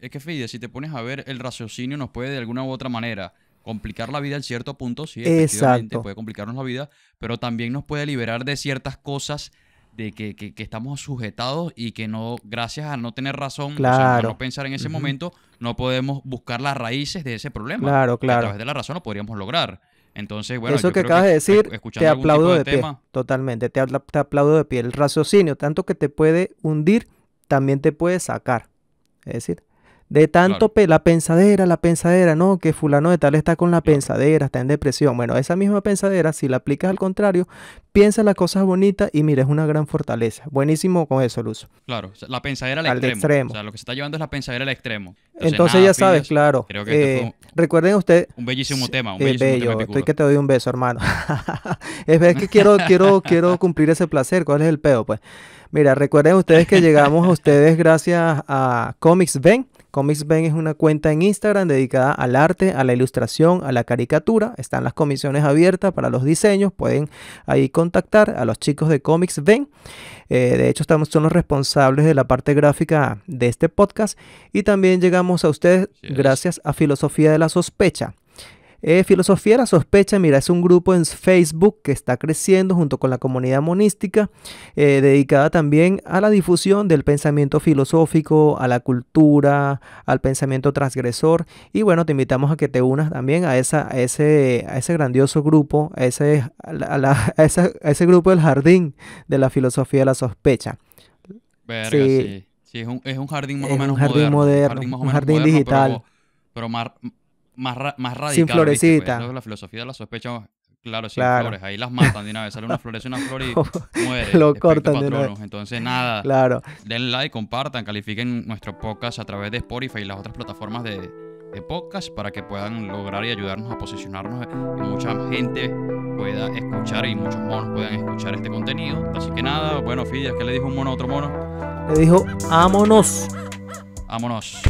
Es que Fide, si te pones a ver, el raciocinio nos puede de alguna u otra manera complicar la vida en cierto punto, sí, efectivamente, exacto. puede complicarnos la vida, pero también nos puede liberar de ciertas cosas de que estamos sujetados y que no, gracias a no tener razón, o sea, a Claro. no pensar en ese Ujú. momento, no podemos buscar las raíces de ese problema. Claro, Que a claro. través de la razón lo podríamos lograr. Entonces, bueno, Eso yo que creo acabas de que decir, te escuchando algún tipo aplaudo de de pie. tema, Totalmente, te aplaudo de pie. El raciocinio, tanto que te puede hundir, también te puede sacar. Es decir, de tanto claro, la pensadera, no, que fulano de tal está con la claro. pensadera, está en depresión. Bueno, esa misma pensadera, si la aplicas al contrario, piensa las cosas bonitas y mira, es una gran fortaleza. Buenísimo con eso, Luz. Claro, o sea, la pensadera al Al extremo. extremo. O sea, lo que se está llevando es la pensadera al extremo. Entonces nada, ya sabes, Fidias, claro. creo que este fue Recuerden ustedes, un bellísimo tema, un bellísimo tema bello, estoy Epicuro. que te doy un beso, hermano. Es que quiero cumplir ese placer. ¿Cuál es el peo? Pues mira, recuerden ustedes que llegamos a ustedes gracias a Comics Ben. Comics Ben es una cuenta en Instagram dedicada al arte, a la ilustración, a la caricatura. Están las comisiones abiertas para los diseños. Pueden ahí contactar a los chicos de Comics Ben. De hecho, son los responsables de la parte gráfica de este podcast. Y también llegamos a ustedes Así es. gracias a Filosofía de la Sospecha. Filosofía de la Sospecha, mira, es un grupo en Facebook que está creciendo junto con la comunidad monística, dedicada también a la difusión del pensamiento filosófico, a la cultura, al pensamiento transgresor. Y bueno, te invitamos a que te unas también a ese grandioso grupo, a ese grupo del jardín de la Filosofía de la Sospecha. Verga, Sí, sí. Sí, es un jardín más o es un menos jardín moderno, más o un menos jardín moderno, digital, pero más radical, sin ¿viste? Pues florecita. eso es la filosofía de la sospecha, claro, sin Claro. flores. Ahí las matan de una vez. Sale una flor y muere. Lo Espectro cortan de una vez. patronus. Entonces, nada, Claro. den like, compartan, califiquen nuestro podcast a través de Spotify y las otras plataformas de podcast para que puedan lograr y ayudarnos a posicionarnos y mucha gente pueda escuchar y muchos monos puedan escuchar este contenido. Así que nada, bueno, Fidias, ¿qué le dijo un mono a otro mono? Le dijo, vámonos. Vámonos.